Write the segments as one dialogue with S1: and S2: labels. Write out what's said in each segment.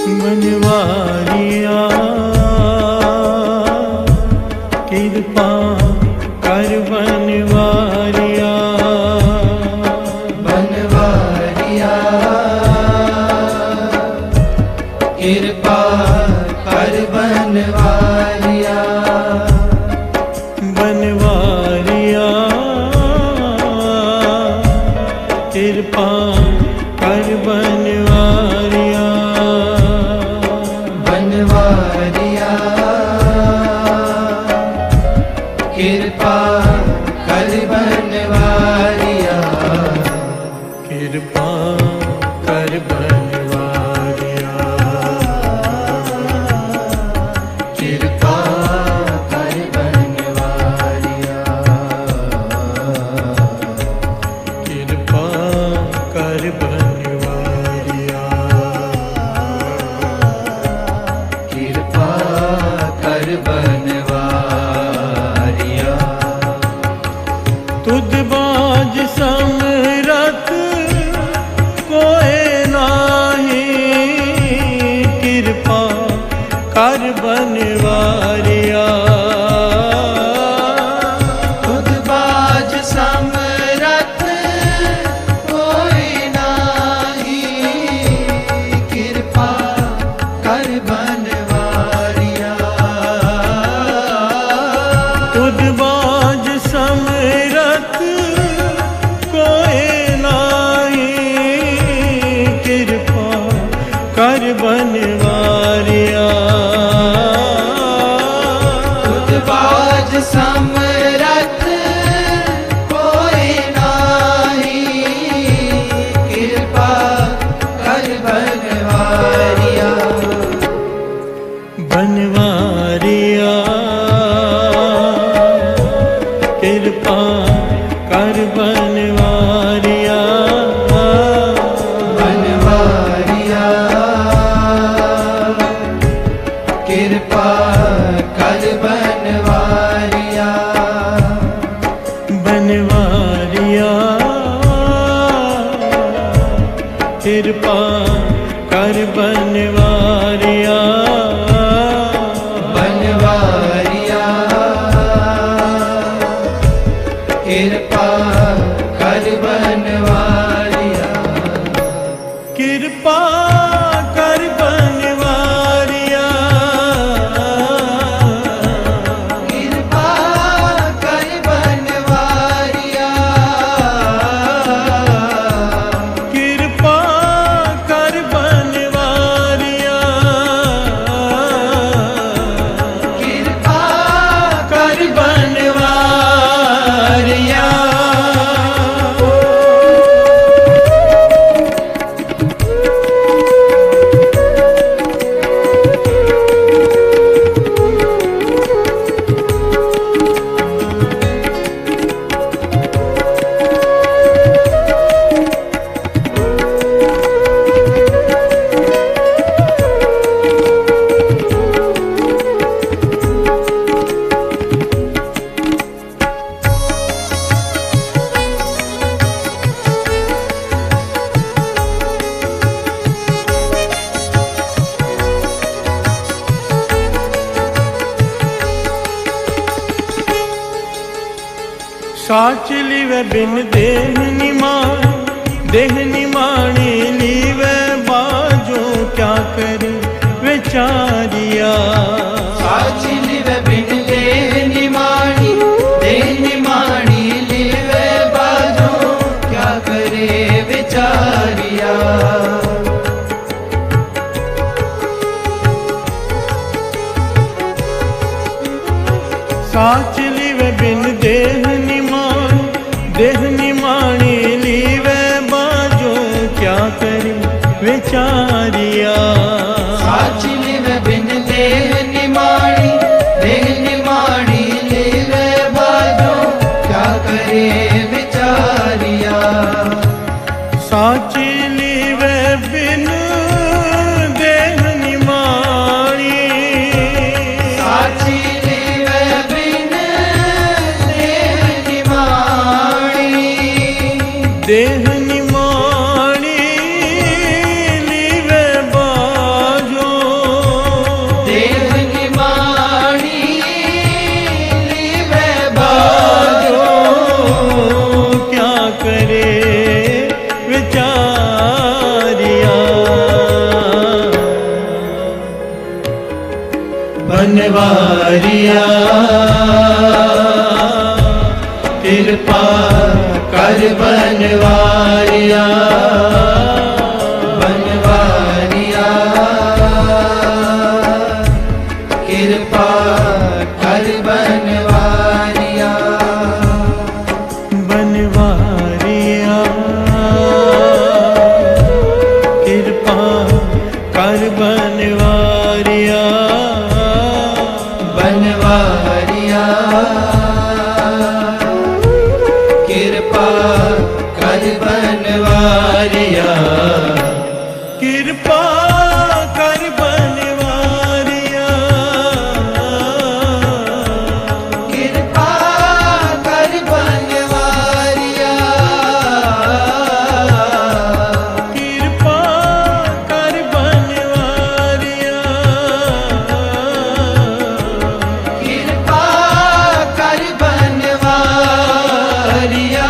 S1: बनवारिया कृपा कर बनवारिया,
S2: बनवारिया कृपा कर बनवारिया,
S1: बनवारिया कृपा कर बनवारिया,
S2: बनवारिया कृपा कर बनवारिया,
S1: कृपा कर बनवारिया,
S2: कृपा कर बनवारिया,
S1: कृपा कर बनवारिया,
S2: कृपा कर बनवारिया।
S1: तुध बाज समरथ कोई नाही, कृपा कर बनवारिया,
S2: खुद बाज समरथ कोई नाही, कृपा कर बनवारिया,
S1: तुध बाज समरथ कोई नाही, कृपा कर बनवारिया,
S2: खुद बाज समरथ कोई नाही, कृपा कर बनवारिया,
S1: बनवारिया कृपा कर बनवारिया,
S2: बनवारिया कृपा कर बनवारिया,
S1: बनवारिया कृपा कर बनवारिया,
S2: बनवारिया कृपा कर बनवारिया,
S1: कृपा कर बनवारिया,
S2: कृपा कर बनवारिया,
S1: कृपा कर बनवारिया,
S2: कृपा कर बनवारिया।
S1: साच लिवे बिन देह निमान, देह निमाने लीवे बाजो क्या करे विचारिया,
S2: साच लिव बिन देह निमाणी, देह निमाणी लिव बाजो क्या करे विचारिया,
S1: साच लिवे बिन देह निमान, देह निमाने लीवे बाजो क्या करे विचारिया,
S2: साच लिव बिन देह निमाणी, देह निमाणी लिव बाजो क्या करे विचारिया,
S1: साच लिवे बिन देह निमानी,
S2: साच लिव बिन देह निमाणी,
S1: देह निमानी लीवे
S2: बनवारिया कृपा कर बनवारिया बनवारिया कृपा कर बनवारिया
S1: बनवारिया कृपा कर बनवारिया
S2: बनवारिया कृपा कर बनवारिया
S1: कृपा कर बनवारिया
S2: कृपा कर बनवारिया
S1: कृपा कर बनवारिया
S2: कृपा कर बनवारिया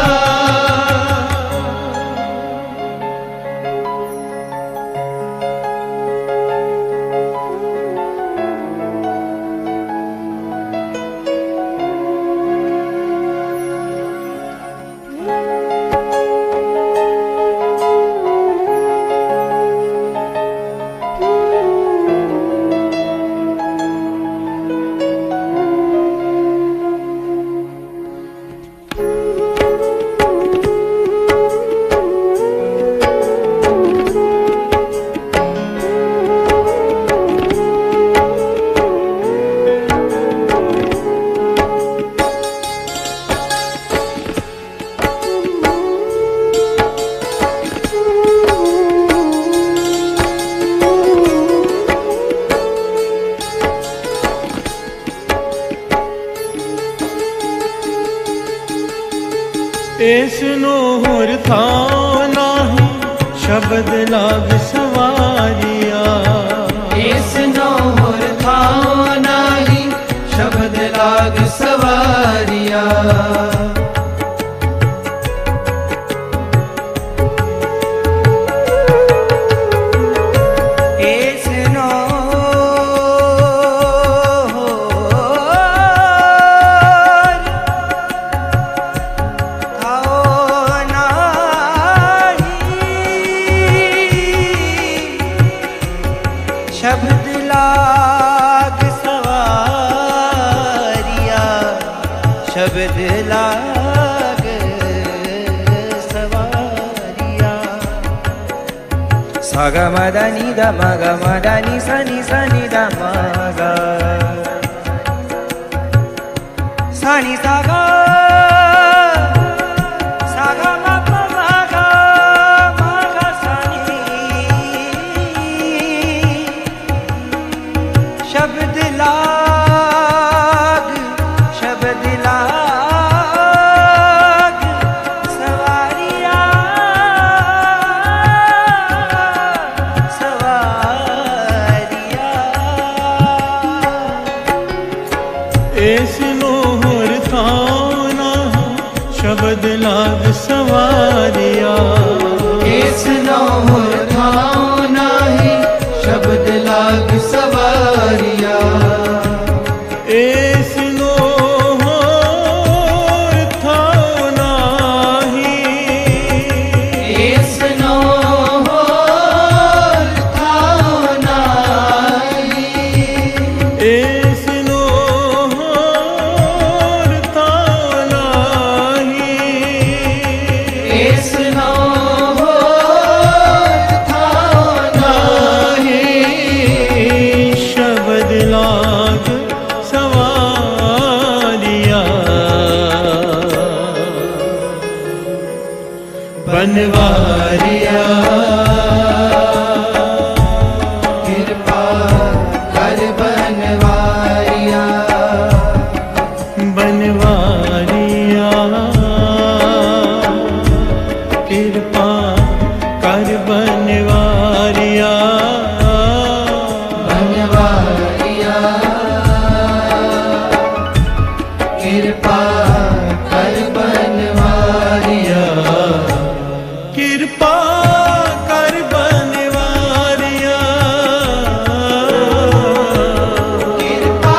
S1: ऐसनो होर थां नाही शब्द लाग सवारिया
S2: ऐसनो होर थां नाही शब्द लाग सवारिया ऐसनो शब्द लाग सवारिया शब्द लाग सवारिया सा ग म द नि द म ग म द नि सा नि द म ग सा नि सा ग सा ग म प म ग म ग सा नि शब्द लाग सवारिया सवारिया
S1: ऐसनो होर थां नाही शब्द लाग सवारिया
S2: ऐसनो होर थां नाही शब्द लाग सवारिया
S1: ऐसनो होर थां नाही
S2: ऐसनो होर थां नाही
S1: ऐसनो होर थां नाही
S2: ऐसनो होर थां नाही
S1: शब्द लाग सवारिया बनवारिया
S2: कृपा कर बनवारिया
S1: बनवारिया कृपा कर बनवारिया
S2: बनवारिया कृपा कर बनवारिया
S1: कृपा कर बनवारिया
S2: कृपा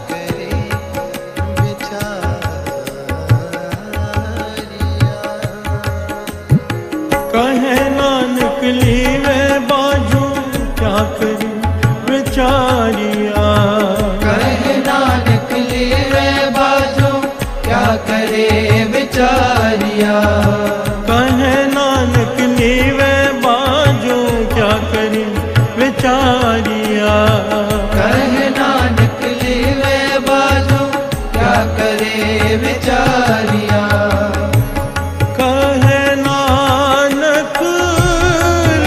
S3: करे विचारिया।
S1: कहे नानक लीवे बाजू क्या करी विचारिया।
S3: कहे नानक लीवे बाजू क्या करे विचारिया।
S1: कहे नानक लीवे बाजू क्या करी विचारिया।
S3: कहे नानक लीवे बाजू क्या करे विचारिया।
S1: कहे नानक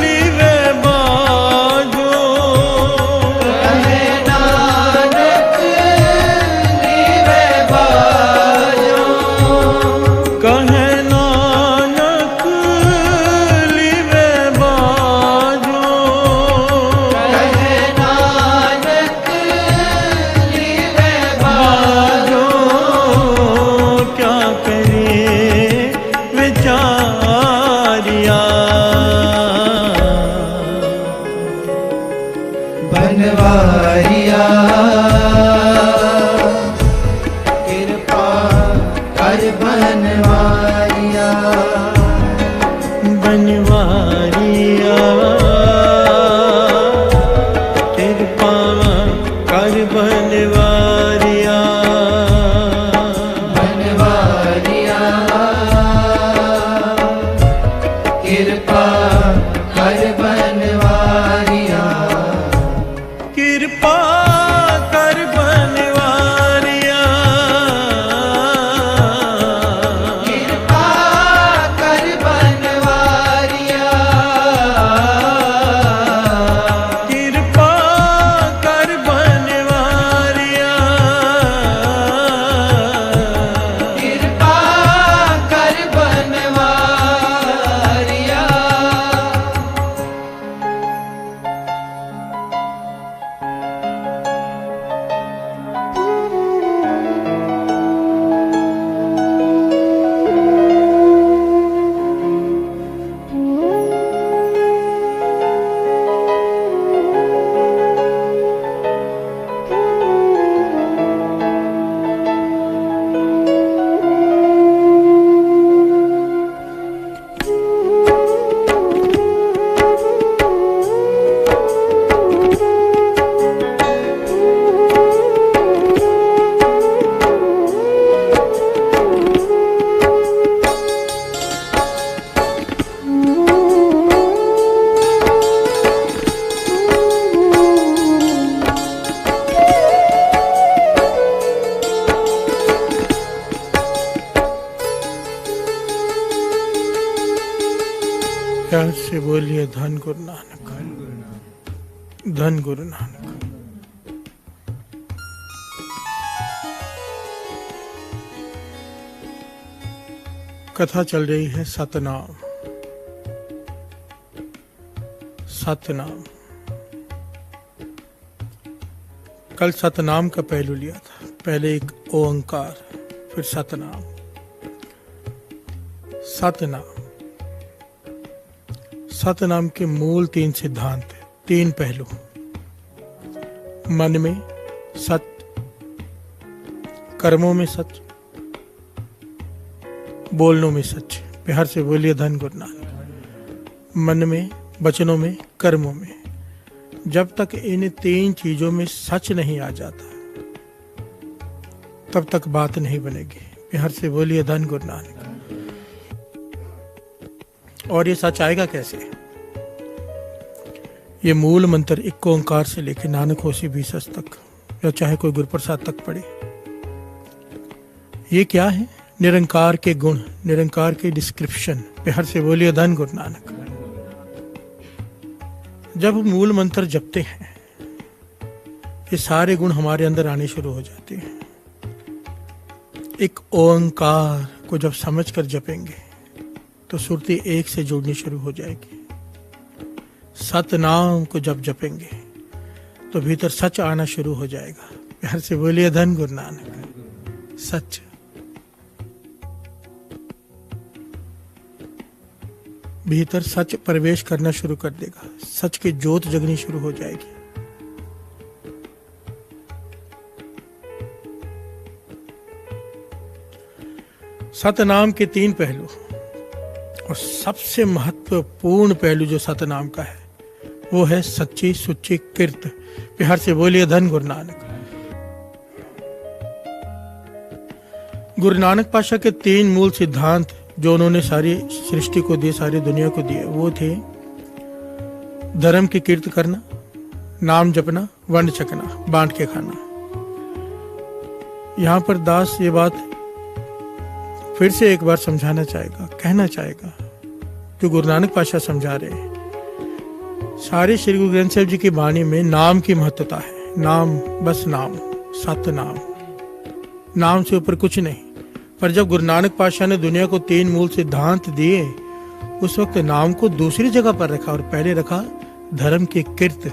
S1: लीवे बाजू।
S3: कहे नानक लीवे बाजू।
S1: कहे नानक लीवे बाजू।
S3: कहे नानक लीवे
S1: बाजू क्या करे विचारिया।
S3: बनवारिया कृपा कर बनवारिया।
S1: बनवारिया कृपा कर बनवारिया।
S3: बनवारिया कृपा कर बनवारिया।
S1: कृपा कर बनवारिया।
S3: कृपा कर बनवारिया।
S1: कृपा कर बनवारिया।
S3: कृपा कर बनवारिया।
S1: प्यार से बोलिए धन गुरु नानक। धन गुरु नानक। कथा चल रही है सतनाम। सतनाम। कल सतनाम का पहलू लिया था। पहले एक ओंकार, फिर सतनाम। सतनाम। सतनाम के मूल 3 सिद्धांत हैं, 3 पहलू। मन में सत्य, कर्मों में सच, बोलनों में सच। प्यार से बोलिए धन गुरु नानक। मन में, वचनों में, कर्मों में। जब तक इन 3 चीजों में सच नहीं आ जाता तब तक बात नहीं बनेगी। प्यार से बोलिए धन गुरु नानक। और ये सच आएगा कैसे? ये मूल मंत्र एक ओंकार से लेकर नानक होसी भी सच तक, या चाहे कोई गुरुप्रसाद तक पढ़े, ये क्या है? निरंकार के गुण, निरंकार के डिस्क्रिप्शन। प्यार से बोलिए धन गुरु नानक। जब मूल मंत्र जपते हैं ये सारे गुण हमारे अंदर आने शुरू हो जाते हैं। एक ओंकार को जब समझकर जपेंगे तो सुरती एक से जुड़नी शुरू हो जाएगी। सतनाम को जब जपेंगे तो भीतर सच आना शुरू हो जाएगा। प्यार से बोलिए धन गुरु नानक। सच। भीतर सच प्रवेश करना शुरू कर देगा। सच की ज्योत जगनी शुरू हो जाएगी। सतनाम के 3 पहलू, और सबसे महत्वपूर्ण पहलू जो सतनाम का है वो है सच्ची सुच्ची किर्त। प्यार से बोलिए धन गुरु नानक। गुरु नानक पातशाह के 3 मूल सिद्धांत जो उन्होंने सारी सृष्टि को दिए, सारी दुनिया को दिए, वो थे धर्म की कीर्त करना, नाम जपना, वंड छकना, बांट के खाना। यहां पर दास ये बात फिर से एक बार समझाना चाहेगा, कहना चाहेगा कि गुरु नानक पातशाह समझा रहे हैं। सारे श्री गुरु ग्रंथ साहिब जी की वाणी में नाम की महत्वता है। नाम, बस नाम, सतनाम, नाम से ऊपर कुछ नहीं। पर जब गुरु नानक पातशाह ने दुनिया को 3 मूल सिद्धांत दिए, उस वक्त नाम को दूसरी जगह पर रखा और पहले रखा धर्म की कीर्त।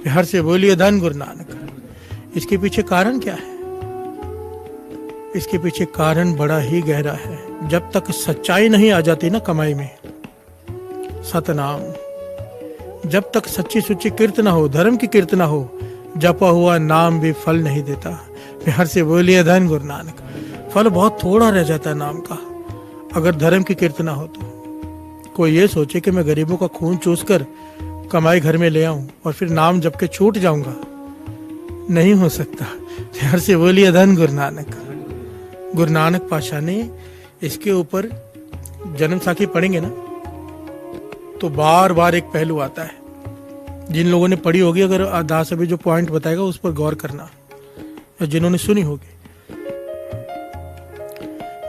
S1: प्यार से बोलिए धन गुरु नानक। इसके पीछे कारण क्या है? इसके पीछे कारण बड़ा ही गहरा है। जब तक सच्चाई नहीं आ जाती ना कमाई में, सतनाम, जब तक सच्ची सुच्ची कीर्त ना हो, धर्म की कीर्त ना हो, जपा हुआ नाम भी फल नहीं देता। प्यार से बोलिए धन गुरु नानक। फल बहुत थोड़ा रह जाता है नाम का, अगर धर्म की कीर्त ना हो तो। कोई ये सोचे कि मैं गरीबों का खून चूस कर कमाई घर में ले आऊं और फिर नाम जप के छूट जाऊंगा, नहीं हो सकता। प्यार से बोलिए धन गुरु नानक। गुरु नानक पातशाह ने इसके ऊपर जन्म साखी पढ़ेंगे ना तो बार बार एक पहलू आता है। जिन लोगों ने पढ़ी होगी, अगर दास अभी जो पॉइंट बताएगा उस पर गौर करना, या जिन्होंने सुनी होगी।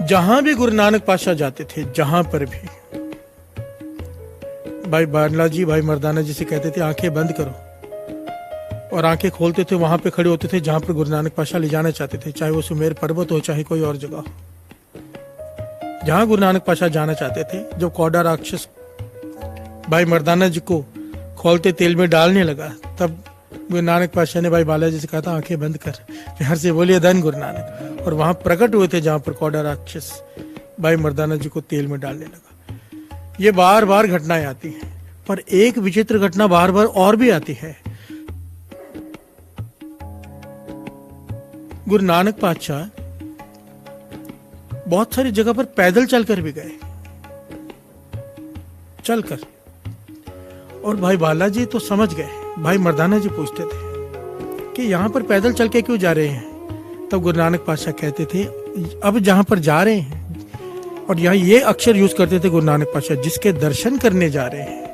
S1: जहां भी गुरु नानक पातशाह जाते थे, जहां पर भी, भाई बाला जी, भाई मर्दाना जी से कहते थे आंखें बंद करो, और आंखें खोलते थे, वहां पे खड़े होते थे जहां पर गुरु नानक पातशाह ले जाना चाहते थे, चाहे वो सुमेर पर्वत हो, चाहे कोई और जगह हो। जहां गुरु नानक पातशाह जाना चाहते थे, जब कौड़ा राक्षस भाई मर्दाना जी को खोलते तेल में डालने लगा, तब गुरु नानक पातशाह ने भाई बालाजी से कहा था आंखें बंद कर। प्यार से बोलिए धन गुरु नानक। और वहां प्रकट हुए थे जहां पर कौड़ा राक्षस भाई मर्दाना जी को तेल में डालने लगा। ये बार बार घटनाएं आती हैं, पर एक विचित्र घटना बार बार और भी आती है। गुरु नानक पातशाह बहुत सारी जगह पर पैदल चलकर भी गए, चलकर। और भाई बालाजी तो समझ गए। भाई मर्दाना जी पूछते थे कि यहां पर पैदल चल के क्यों जा रहे हैं? तब गुरु नानक पातशाह कहते थे अब जहां पर जा रहे हैं, और यहाँ ये अक्षर यूज करते थे गुरु नानक पातशाह, जिसके दर्शन करने जा रहे हैं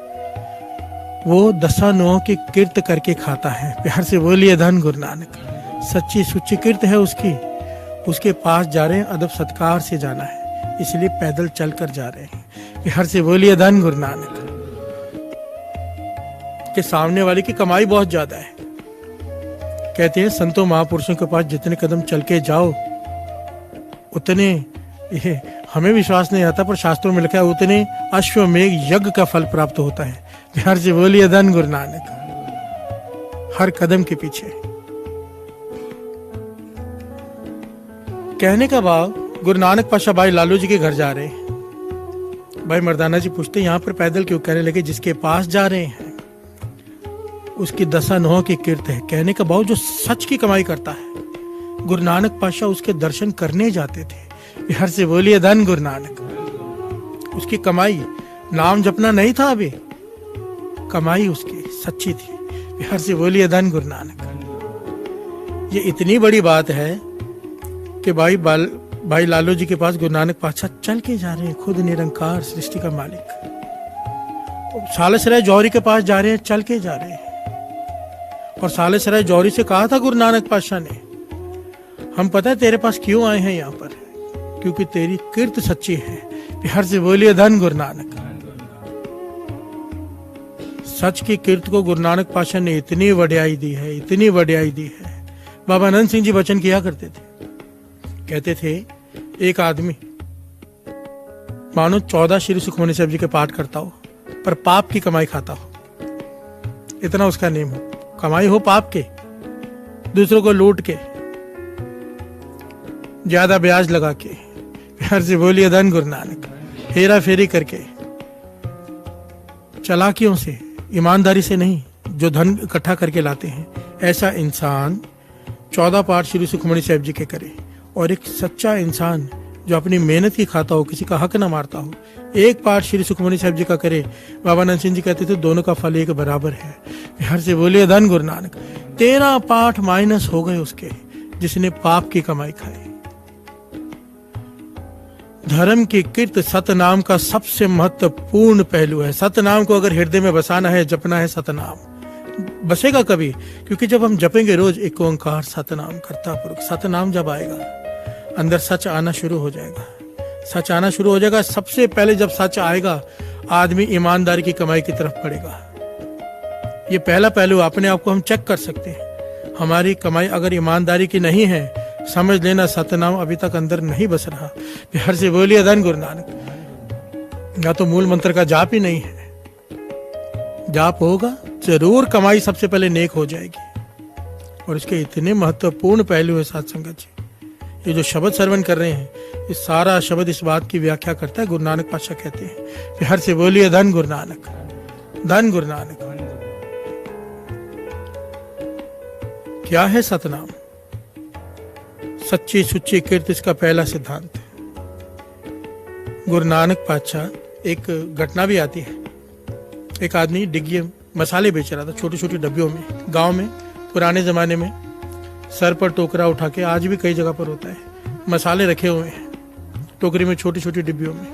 S1: वो दशानुओं की कीर्त करके खाता है। प्यार से बोलिए धन गुरु नानक। सच्ची सुच्ची कीर्त है उसकी, उसके पास जा रहे हैं, अदब सत्कार से जाना है, इसलिए पैदल चल कर जा रहे हैं। प्यार से बोलिए धन गुरु नानक। के सामने वाले की कमाई बहुत ज्यादा है। कहते हैं संतों महापुरुषों के पास जितने कदम चल के जाओ उतने, ये हमें विश्वास नहीं आता पर शास्त्रों में लिखा है, उतने अश्वमेघ यज्ञ का फल प्राप्त होता है। प्यार से बोलिए धन गुरु नानक। हर कदम के पीछे। कहने का भाव, गुरु नानक पातशाह भाई लालू जी के घर जा रहे हैं। भाई मर्दाना जी पूछते यहाँ पर पैदल क्यों? कहने लगे जिसके पास जा रहे हैं उसकी दशानुओं की कीर्त है। कहने का भाव जो सच की कमाई करता है, गुरु नानक पातशाह उसके दर्शन करने जाते थे। प्यार से बोलिए धन गुरु नानक। उसकी कमाई नाम जपना नहीं था, अभी कमाई उसकी सच्ची थी। प्यार से बोलिए धन गुरु नानक। ये इतनी बड़ी बात है कि भाई लालू जी के पास गुरु नानक पातशाह चल के जा रहे हैं, खुद निरंकार सृष्टि का मालिक। सालेसराय जौहरी के पास जा रहे हैं, चल के जा रहे हैं। और सालेसराय जौहरी से कहा था गुरु नानक पातशाह ने, हम पता है तेरे पास क्यों आए हैं यहाँ पर, क्योंकि तेरी कीर्त सच्ची है। प्यार से बोलिए धन गुरु नानक। सच की कीर्त को गुरु नानक पातशाह ने इतनी वड्याई दी है, इतनी वड्याई दी है। बाबा आनंद सिंह जी वचन किया करते थे, कहते थे एक आदमी मानो 14 श्री सुखमनी साहब जी के पाठ करता हो पर पाप की कमाई खाता हो, इतना उसका नेम हो, कमाई हो पाप के, दूसरों को लूट के, ज्यादा ब्याज लगा के। प्यार से बोलिए धन गुरु नानक। हेरा फेरी करके, चालाकियों से, ईमानदारी से नहीं, जो धन इकट्ठा करके लाते हैं, ऐसा इंसान 14 पाठ श्री सुखमनी साहब जी के करे और एक सच्चा इंसान जो अपनी मेहनत की खाता हो, किसी का हक ना मारता हो। एक पाठ श्री सुखमनी साहब जी का करे, बाबा नंद सिंह जी कहते थे दोनों का फल एक बराबर है। बिहार से बोलिए धन गुरु नानक। 13 पाठ माइनस हो गए उसके, जिसने पाप की कमाई खाई। धर्म की कीर्त सतनाम का सबसे महत्वपूर्ण पहलू है। सतनाम को अगर हृदय में बसाना है, जपना है, सतनाम बसेगा कभी, क्योंकि जब हम जपेंगे रोज एक ओंकार सतनाम करता पुरुष, सतनाम जब आएगा अंदर सच आना शुरू हो जाएगा। सच आना शुरू हो जाएगा। सबसे पहले जब सच आएगा आदमी ईमानदारी की कमाई की तरफ बढ़ेगा। ये पहला पहलू अपने आप को हम चेक कर सकते हैं। हमारी कमाई अगर ईमानदारी की नहीं है, समझ लेना सतनाम अभी तक अंदर नहीं बस रहा। बिहार से बोलिए धन गुरु नानक। या तो मूल मंत्र का जाप ही नहीं है, जाप होगा जरूर कमाई सबसे पहले नेक हो जाएगी। और इसके इतने महत्वपूर्ण पहलू है साथ संगत जी। ये जो शब्द श्रवण कर रहे हैं, ये सारा शब्द इस बात की व्याख्या करता है। गुरु नानक पातशाह कहते हैं, बिहार से बोलिए धन गुरु नानक, धन गुरु नानक। क्या है सतनाम? सच्ची सुच्ची कीर्ति, इसका पहला सिद्धांत। गुरु नानक पातशाह, एक घटना भी आती है। एक आदमी डिग्गी मसाले बेच रहा था छोटी छोटी डब्बियों में, गांव में पुराने जमाने में सर पर टोकरा उठा के, आज भी कई जगह पर होता है, मसाले रखे हुए हैं टोकरी में, छोटी छोटी डिब्बियों में,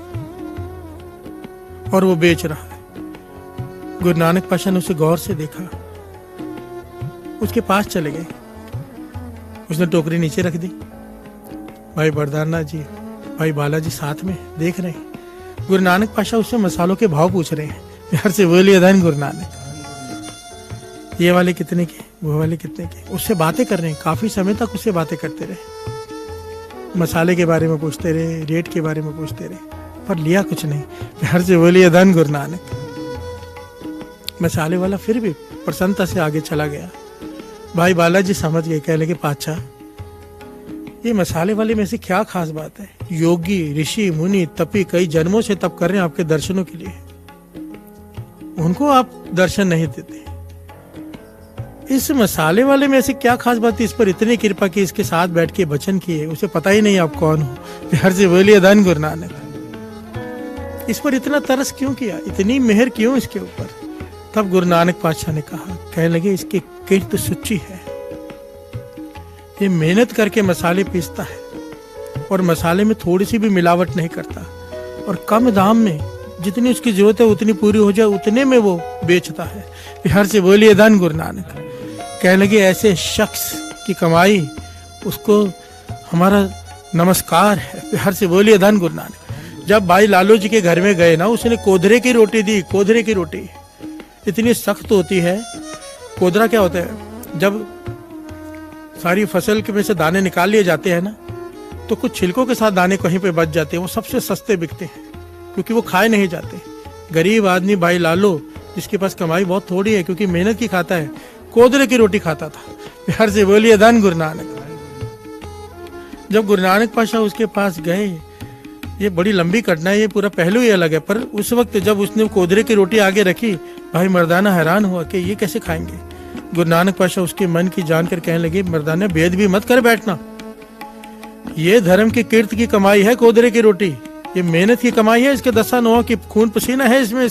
S1: और वो बेच रहा है। गुरु नानक पातशाह ने उसे गौर से देखा, उसके पास चले गए, उसने टोकरी नीचे रख दी। भाई बरदाना जी, भाई बालाजी साथ में देख रहे हैं। गुरु नानक पातशाह उससे मसालों के भाव पूछ रहे हैं। बिहार से बोलिए धन गुरु नानक। ये वाले कितने के, वो वाले कितने के, उससे बातें कर रहे हैं। काफी समय तक उससे बातें करते रहे, मसाले के बारे में पूछते रहे, रेट के बारे में पूछते रहे, पर लिया कुछ नहीं। बिहार से बोलिए धन गुरु नानक। मसाले वाला फिर भी प्रसन्नता से आगे चला गया। भाई बालाजी समझ गए, कह लगे पातशाह ये मसाले वाले में से क्या खास बात है? योगी ऋषि मुनि तपी कई जन्मों से तप कर रहे हैं आपके दर्शनों के लिए, उनको आप दर्शन नहीं देते। इस मसाले वाले में से क्या खास बात है, इस पर इतनी कृपा की, इसके साथ बैठ के वचन किए, उसे पता ही नहीं आप कौन हो। बिहार से बोलिए धन गुरु नानक। इस पर इतना तरस क्यों किया, इतनी मेहर क्यों इसके ऊपर? तब गुरु नानक पातशाह ने कहा, कहने लगे इसकी कीर्ति सुच्ची है, ये मेहनत करके मसाले पीसता है और मसाले में थोड़ी सी भी मिलावट नहीं करता, और कम दाम में जितनी उसकी जरूरत है उतनी पूरी हो जाए उतने में वो बेचता है। बिहार से बोलिए धन गुरु नानक। कहने लगे ऐसे शख्स की कमाई, उसको हमारा नमस्कार है। बिहार से बोलिए धन गुरु नानक। जब भाई लालू जी के घर में गए ना, उसने कोदरे की रोटी दी। कोदरे की रोटी इतनी सख्त होती है। कोदरा क्या होता है, जब सारी फसल के में से दाने निकाल लिए जाते हैं ना, तो कुछ छिलकों के साथ दाने कहीं पे बच जाते हैं। वो सबसे सस्ते बिकते हैं क्योंकि वो खाए नहीं जाते। गरीब आदमी भाई लालू, जिसके पास कमाई बहुत थोड़ी है क्योंकि मेहनत की खाता है, कोदरे की रोटी खाता था। बिहार से बोलिए धन गुरु नानक। जब गुरु नानक पातशाह उसके पास गए, ये बड़ी लंबी घटना है, ये पूरा पहलू ही अलग है, पर उस वक्त जब उसने कोदरे की रोटी आगे रखी, भाई मर्दाना हैरान हुआ कि ये कैसे खाएंगे। गुरु नानक पातशाह उसके मन की जानकर कहने लगे, मर्दाना भेद भी मत कर बैठना, ये धर्म की कीर्ति की कमाई है। कोदरे की रोटी ये मेहनत की कमाई है, इसके दसा नौ की खून पसीना है इसमें।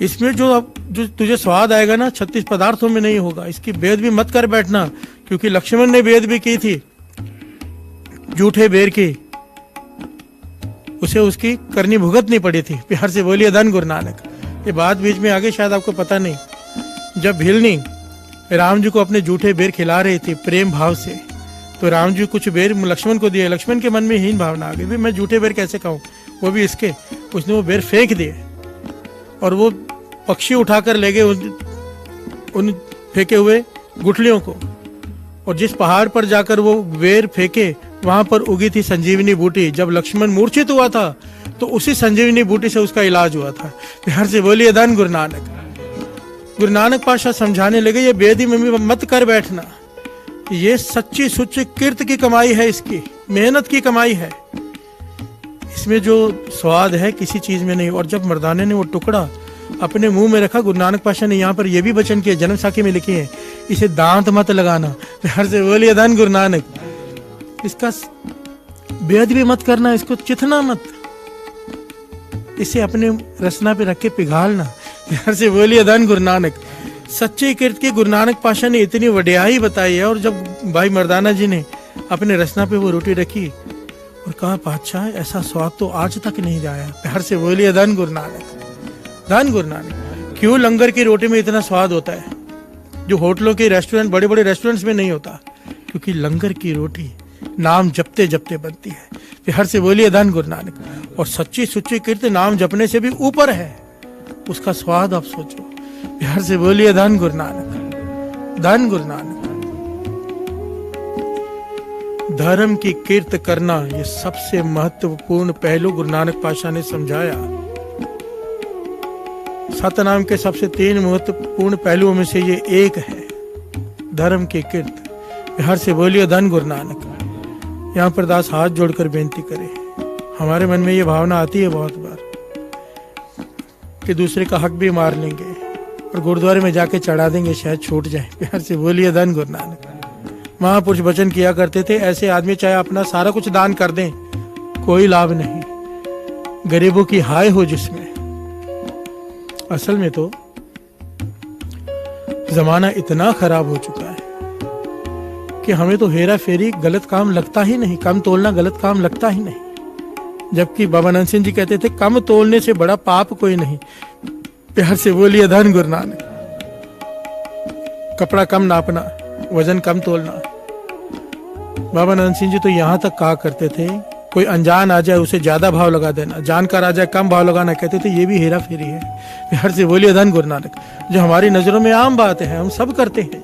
S1: इसमें जो तुझे स्वाद आएगा ना 36 पदार्थों में नहीं होगा। इसकी भेद भी मत कर बैठना, क्योंकि लक्ष्मण ने भेद भी की थी झूठे बेर की, उसे उसकी करनी भुगतनी पड़ी थी। बिहार से बोलिए धन गुरु नानक। ये बात बीच में आगे शायद आपको पता नहीं, जब भिलनी राम जी को अपने झूठे बेर खिला रही थी प्रेम भाव से, तो राम जी कुछ बेर लक्ष्मण को दिए। लक्ष्मण के मन में हीन भावना आ गई, भाई मैं झूठे बेर कैसे खाऊं, वो भी इसके। उसने वो बेर फेंक दिए और वो पक्षी उठाकर ले गए उन फेंके हुए गुठलियों को, और जिस पहाड़ पर जाकर वो बेर फेंके वहां पर उगी थी संजीवनी बूटी। जब लक्ष्मण मूर्छित हुआ था तो उसी संजीवनी बूटी से उसका इलाज हुआ था। बिहार से बोलिए धन गुरु नानक। गुरु नानक पातशाह समझाने लगे, ये बेदी में मत कर बैठना, ये सच्ची सुच्ची कीर्ति की कमाई है, इसकी मेहनत की कमाई है, इसमें जो स्वाद है किसी चीज में नहीं। और जब मर्दाने ने वो टुकड़ा अपने मुंह में रखा, गुरु नानक पातशाह ने यहाँ पर यह भी वचन किया, जन्म साखी में लिखे हैं, इसे दांत मत लगाना। बिहार से बोलिए धन गुरु नानक। इसका बेअद भी मत करना, इसको चिथना मत, इसे अपने रसना पे रख के पिघालना। प्यार से बोलिए धन गुरु नानक। सच्चे किरत के गुरु नानक पाशा ने इतनी वड्याई बताई है। और जब भाई मर्दाना जी ने अपने रसना पे वो रोटी रखी और कहा पातशाह ऐसा स्वाद तो आज तक नहीं आया। प्यार से बोलिए धन गुरु नानक, धन गुरु नानक। क्यों लंगर की रोटी में इतना स्वाद होता है जो होटलों के रेस्टोरेंट, बड़े बड़े रेस्टोरेंट्स में नहीं होता? क्योंकि लंगर की रोटी नाम जपते जपते बनती है। प्यार से बोलिए धन गुरु नानक। और सच्ची सुच्ची कीर्ति नाम जपने से भी ऊपर है, उसका स्वाद आप सोचो। प्यार से बोलिए धन गुरु नानक, धन गुरु नानक। धर्म की कीर्त करना ये सबसे महत्वपूर्ण पहलू गुरु नानक पातशाह ने समझाया। सतनाम के सबसे 3 महत्वपूर्ण पहलुओं में से ये एक है, धर्म की कीर्त। प्यार से बोलिए धन गुरु नानक। यहाँ पर दास हाथ जोड़कर बेनती करे। हमारे मन में ये भावना आती है बहुत बार कि दूसरे का हक भी मार लेंगे और गुरुद्वारे में जाके चढ़ा देंगे, शायद छूट जाए। प्यार से बोलिए धन गुरु नानक। महापुरुष वचन किया करते थे, ऐसे आदमी चाहे अपना सारा कुछ दान कर दें, कोई लाभ नहीं, गरीबों की हाय हो जिसमें। असल में तो जमाना इतना खराब हो चुका है कि हमें तो हेरा फेरी गलत काम लगता ही नहीं, कम तोलना गलत काम लगता ही नहीं। जबकि बाबा नंद सिंह जी कहते थे कम तोलने से बड़ा पाप कोई नहीं। प्यार से बोलिए धन गुरु नानक। कपड़ा कम नापना, वजन कम तोलना। बाबा नंद सिंह जी तो यहाँ तक कहा करते थे कोई अनजान आ जाए उसे ज्यादा भाव लगा देना, जानकार आ जाए कम भाव लगाना। कहते थे ये भी हेरा फेरी है। प्यार से बोलिए धन गुरु नानक। जो हमारी नजरों में आम बात है, हम सब करते हैं,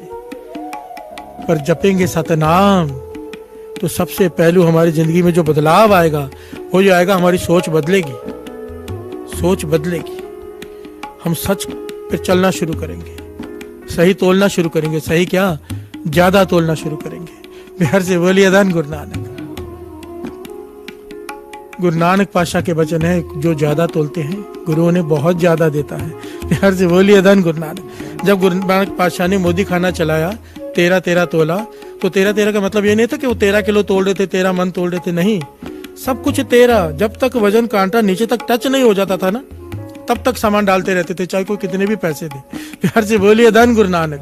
S1: पर जपेंगे सतनाम तो सबसे पहलू हमारी जिंदगी में जो बदलाव आएगा हो जाएगा, हमारी सोच बदलेगी, सोच बदलेगी। हम सच पे चलना शुरू करेंगे, सही तोलना शुरू करेंगे, सही क्या ज्यादा तोलना शुरू करेंगे। प्यार से बोलिए धन गुरु नानक। गुरु नानक पातशाह के वचन है, जो ज्यादा तोलते हैं गुरुओं ने बहुत ज्यादा देता है। प्यार से बोलिए धन गुरु नानक। जब गुरु नानक पातशाह ने मोदी खाना चलाया, 13 तोला, तो 13 का मतलब ये नहीं था कि वो 13 किलो तोड़ देते, 13 मन तोड़ देते, नहीं, सब कुछ 13। जब तक वजन कांटा नीचे तक टच नहीं हो जाता था ना, तब तक सामान डालते रहते थे, चाहे कोई कितने भी पैसे दे। प्यार से बोलिए धन गुरु नानक।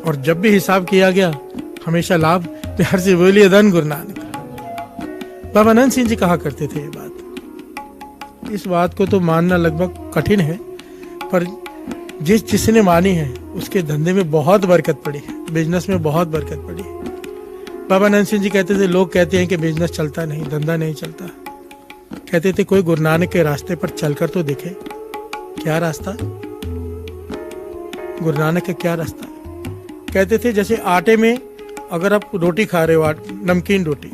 S1: और जब भी हिसाब किया गया हमेशा लाभ। प्यार से बोलिए धन गुरु नानक। बाबा नंद सिंह जी कहा करते थे ये बात। इस बात को तो मानना लगभग कठिन है, पर जिसने मानी है उसके धंधे में बहुत बरकत पड़ी है, बिजनेस में बहुत बरकत पड़ी है। बाबा नंद सिंह जी कहते थे लोग कहते हैं कि बिजनेस चलता नहीं, धंधा नहीं चलता। कहते थे कोई गुरु नानक के रास्ते पर चलकर तो देखे। क्या रास्ता? गुरु नानक का क्या रास्ता? कहते थे जैसे आटे में अगर आप रोटी खा रहे हो, नमकीन रोटी,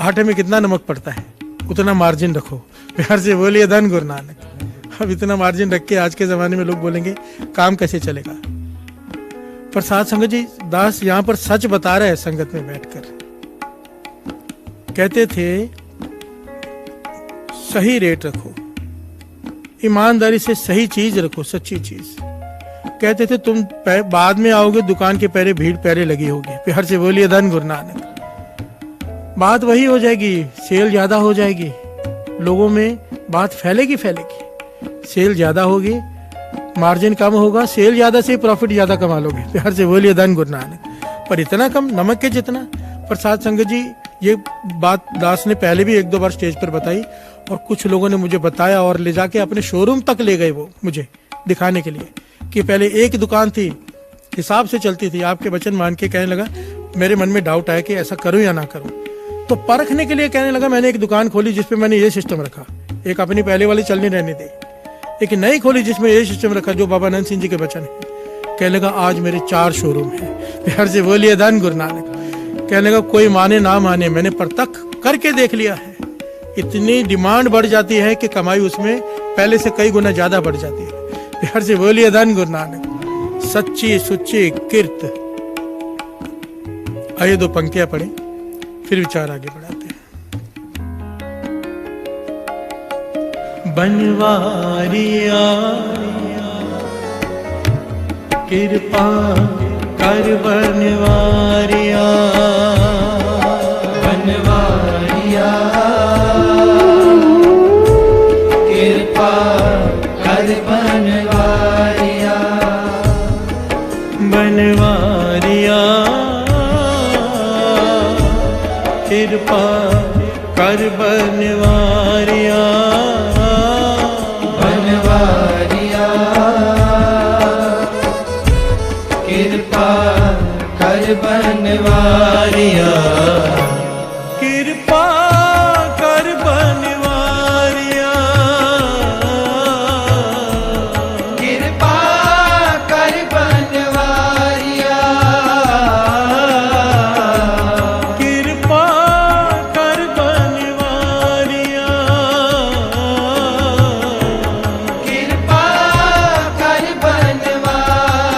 S1: आटे में कितना नमक पड़ता है उतना मार्जिन रखो। प्यार से बोलिए धन गुरु नानक। अब इतना मार्जिन रख के आज के जमाने में लोग बोलेंगे काम कैसे चलेगा। पर साथ संगत जी, दास यहाँ पर सच बता रहे हैं संगत में बैठकर। कहते थे सही रेट रखो, ईमानदारी से सही चीज रखो, सच्ची चीज। कहते थे तुम बाद में आओगे, दुकान के पहले भीड़ पहले लगी होगी। प्यार से बोलिए धन गुरु नानक। बात वही हो जाएगी, सेल ज्यादा हो जाएगी, लोगों में बात फैलेगी। सेल ज्यादा होगी, मार्जिन कम होगा, सेल ज्यादा से प्रॉफिट ज्यादा कमा लोगे। प्यार से बोलिए धन गुरु नानक। पर इतना कम, नमक के जितना। पर साथ संगत जी, ये बात दास ने पहले भी 1-2 बार स्टेज पर बताई और कुछ लोगों ने मुझे बताया और ले जाके अपने शोरूम तक ले गए वो मुझे दिखाने के लिए कि पहले एक दुकान थी, हिसाब से चलती थी। आपके वचन मान के कहने लगा, मेरे मन में डाउट आया कि ऐसा करूं या ना करूं, तो परखने के लिए कहने लगा मैंने एक दुकान खोली जिसपे मैंने ये सिस्टम रखा। एक अपनी पहले वाली चलनी रहने दी, एक नई खोली जिसमें ये सिस्टम रखा जो बाबा नंद सिंह जी के वचन है। कहने लगा आज मेरे 4 शोरूम है। प्यार से बोलिए धन गुरु नानक। कहने लगा कोई माने ना माने, मैंने परतख करके देख लिया है। इतनी डिमांड बढ़ जाती है कि कमाई उसमें पहले से कई गुना ज्यादा बढ़ जाती है। प्यार से बोलिए धन गुरु नानक। सच्ची सुच्ची किरत। आइए 2 पंक्तियां पढ़ें, फिर विचार आगे बढ़ाते हैं। बनवारिया कृपा कर बनवारिया
S3: बनवारिया कृपा कर बनवारिया
S1: बनवारिया कृपा कर बनवारिया
S3: बनवारिया कृपा कर बनवारिया
S1: कृपा कर बनवारिया
S3: कृपा कर बनवारिया
S1: कृपा कर बनवारिया
S3: कृपा कर बनवारिया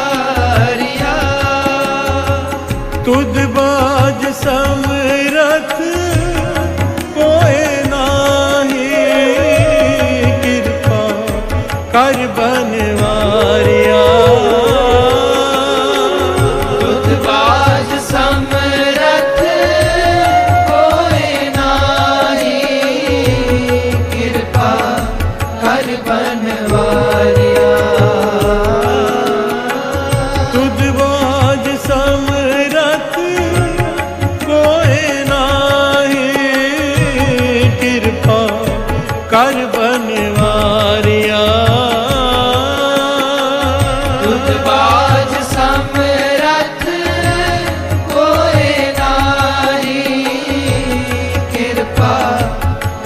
S1: तुद बाज समरथ कोई नाही कृपा कर बनवारिया
S3: तुझबाज समरथ कोई नाही कृपा कर बनवारिया
S1: तुद बाज समरथ कोई नाही कृपा कर बनवारिया
S3: तुझबाज समरथ कोई नाही कृपा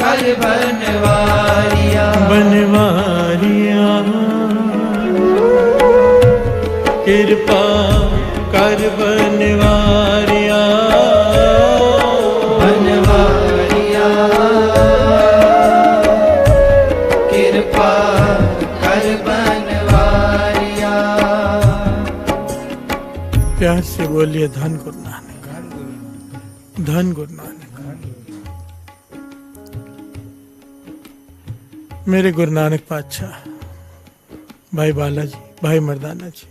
S3: कर बनवारिया
S1: बनवारिया कृपा कर बनवारिया
S3: बनवारिया कृपा कर बनवारिया
S1: प्यार से बोलिए धन गुरु नानक, धन गुरु नानक। मेरे गुरु नानक पातशाह, भाई बालाजी, भाई मर्दाना जी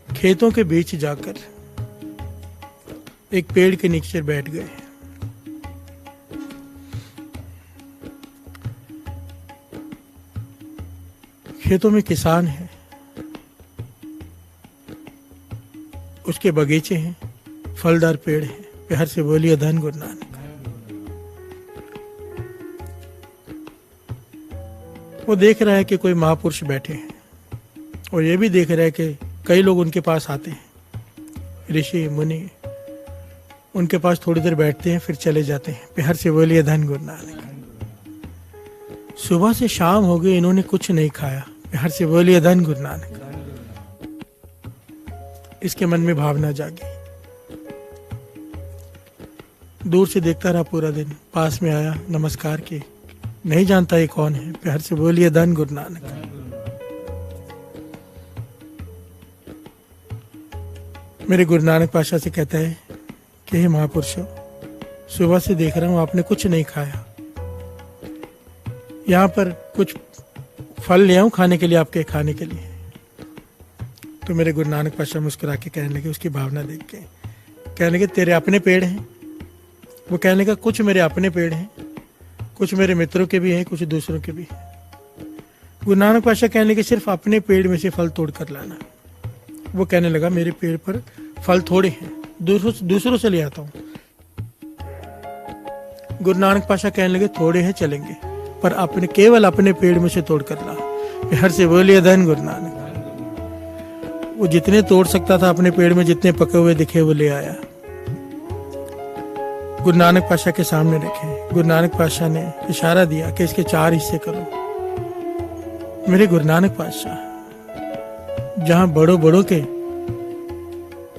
S1: खेतों के बीच जाकर एक पेड़ के नीचे बैठ गए। खेतों में किसान है, उसके बगीचे हैं, फलदार पेड़ हैं। प्यार से बोलिए धन गुरु नानक। वो देख रहा है कि कोई महापुरुष बैठे हैं और ये भी देख रहा है कि कई लोग उनके पास आते हैं, ऋषि मुनि उनके पास थोड़ी देर बैठते हैं फिर चले जाते हैं। प्यार से बोलिए धन गुरु नानक। सुबह से शाम हो गई, इन्होंने कुछ नहीं खाया। प्यार से बोलिए धन गुरु नानक। इसके मन में भावना जागी, दूर से देखता रहा पूरा दिन, पास में आया, नमस्कार की, नहीं जानता ये कौन है। प्यार से बोलिए धन गुरु नानक। मेरे गुरु नानक पातशाह से कहता है कि हे महापुरुषों, सुबह से देख रहा हूं आपने कुछ नहीं खाया, यहाँ पर कुछ फल ले आऊं खाने के लिए, आपके खाने के लिए। तो मेरे गुरु नानक पातशाह मुस्कुरा के कहने लगे, उसकी भावना देख के कहने लगे तेरे अपने पेड़ हैं? वो कहने लगा कुछ मेरे अपने पेड़ हैं, कुछ मेरे मित्रों के भी हैं, कुछ दूसरों के भी हैं। गुरु नानक पातशाह कहने लगे सिर्फ अपने पेड़ में से फल तोड़ कर लाना। वो कहने लगा मेरे पेड़ पर फल थोड़े हैं, दूसरों से ले आता हूँ। गुरु नानक पातशाह कहने लगे थोड़े हैं चलेंगे, पर अपने केवल अपने पेड़ में से तोड़ कर ला। प्यार से बोलिए धन गुरु नानक। वो जितने तोड़ सकता था अपने पेड़ में, जितने पके हुए दिखे वो ले आया, गुरु नानक पातशाह के सामने रखे। गुरु नानक पातशाह ने इशारा दिया कि इसके 4 हिस्से करो। मेरे गुरु नानक पातशाह जहां बड़ों के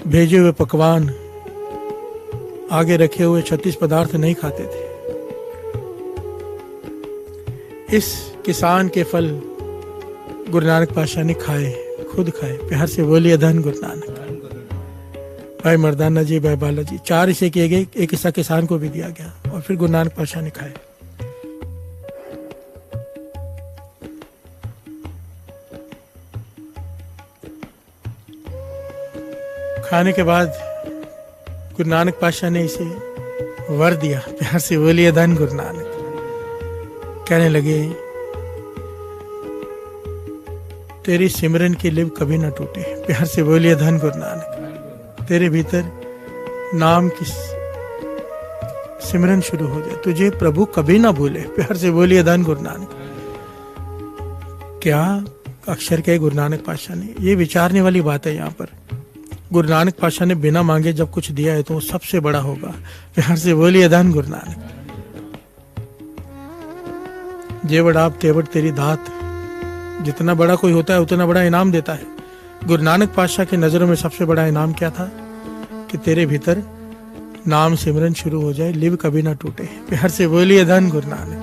S1: भेजे हुए पकवान आगे रखे हुए 36 पदार्थ नहीं खाते थे, इस किसान के फल गुरु नानक पातशाह ने खाए, खुद खाए। प्यार से बोलिए धन गुरु नानक। भाई मर्दाना जी, भाई बालाजी, 4 हिस्से किए गए, एक हिस्सा किसान को भी दिया गया और फिर गुरु नानक पातशाह ने खाए। खाने के बाद गुरु नानक पातशाह ने इसे वर दिया। प्यार से बोलिए धन गुरु नानक। कहने लगे तेरी सिमरन की लिव कभी ना टूटे। प्यार से बोलिए धन गुरु नानक। तेरे भीतर नाम की सिमरन शुरू हो जाए, तुझे प्रभु कभी ना भूले। प्यार से बोलिए धन गुरु नानक। क्या अक्षर कहे गुरु नानक पातशाह ने, ये विचारने वाली बात है यहाँ पर। गुरु नानक पातशाह ने बिना मांगे जब कुछ दिया है तो वो सबसे बड़ा होगा। प्यार से बोलिए धन गुरु नानक। जेवड़ आप तेवड़ तेरी दात, जितना बड़ा कोई होता है उतना बड़ा इनाम देता है। गुरु नानक पातशाह की नजरों में सबसे बड़ा इनाम क्या था कि तेरे भीतर नाम सिमरन शुरू हो जाए, लिव कभी ना टूटे। प्यार से बोलिए धन गुरु नानक।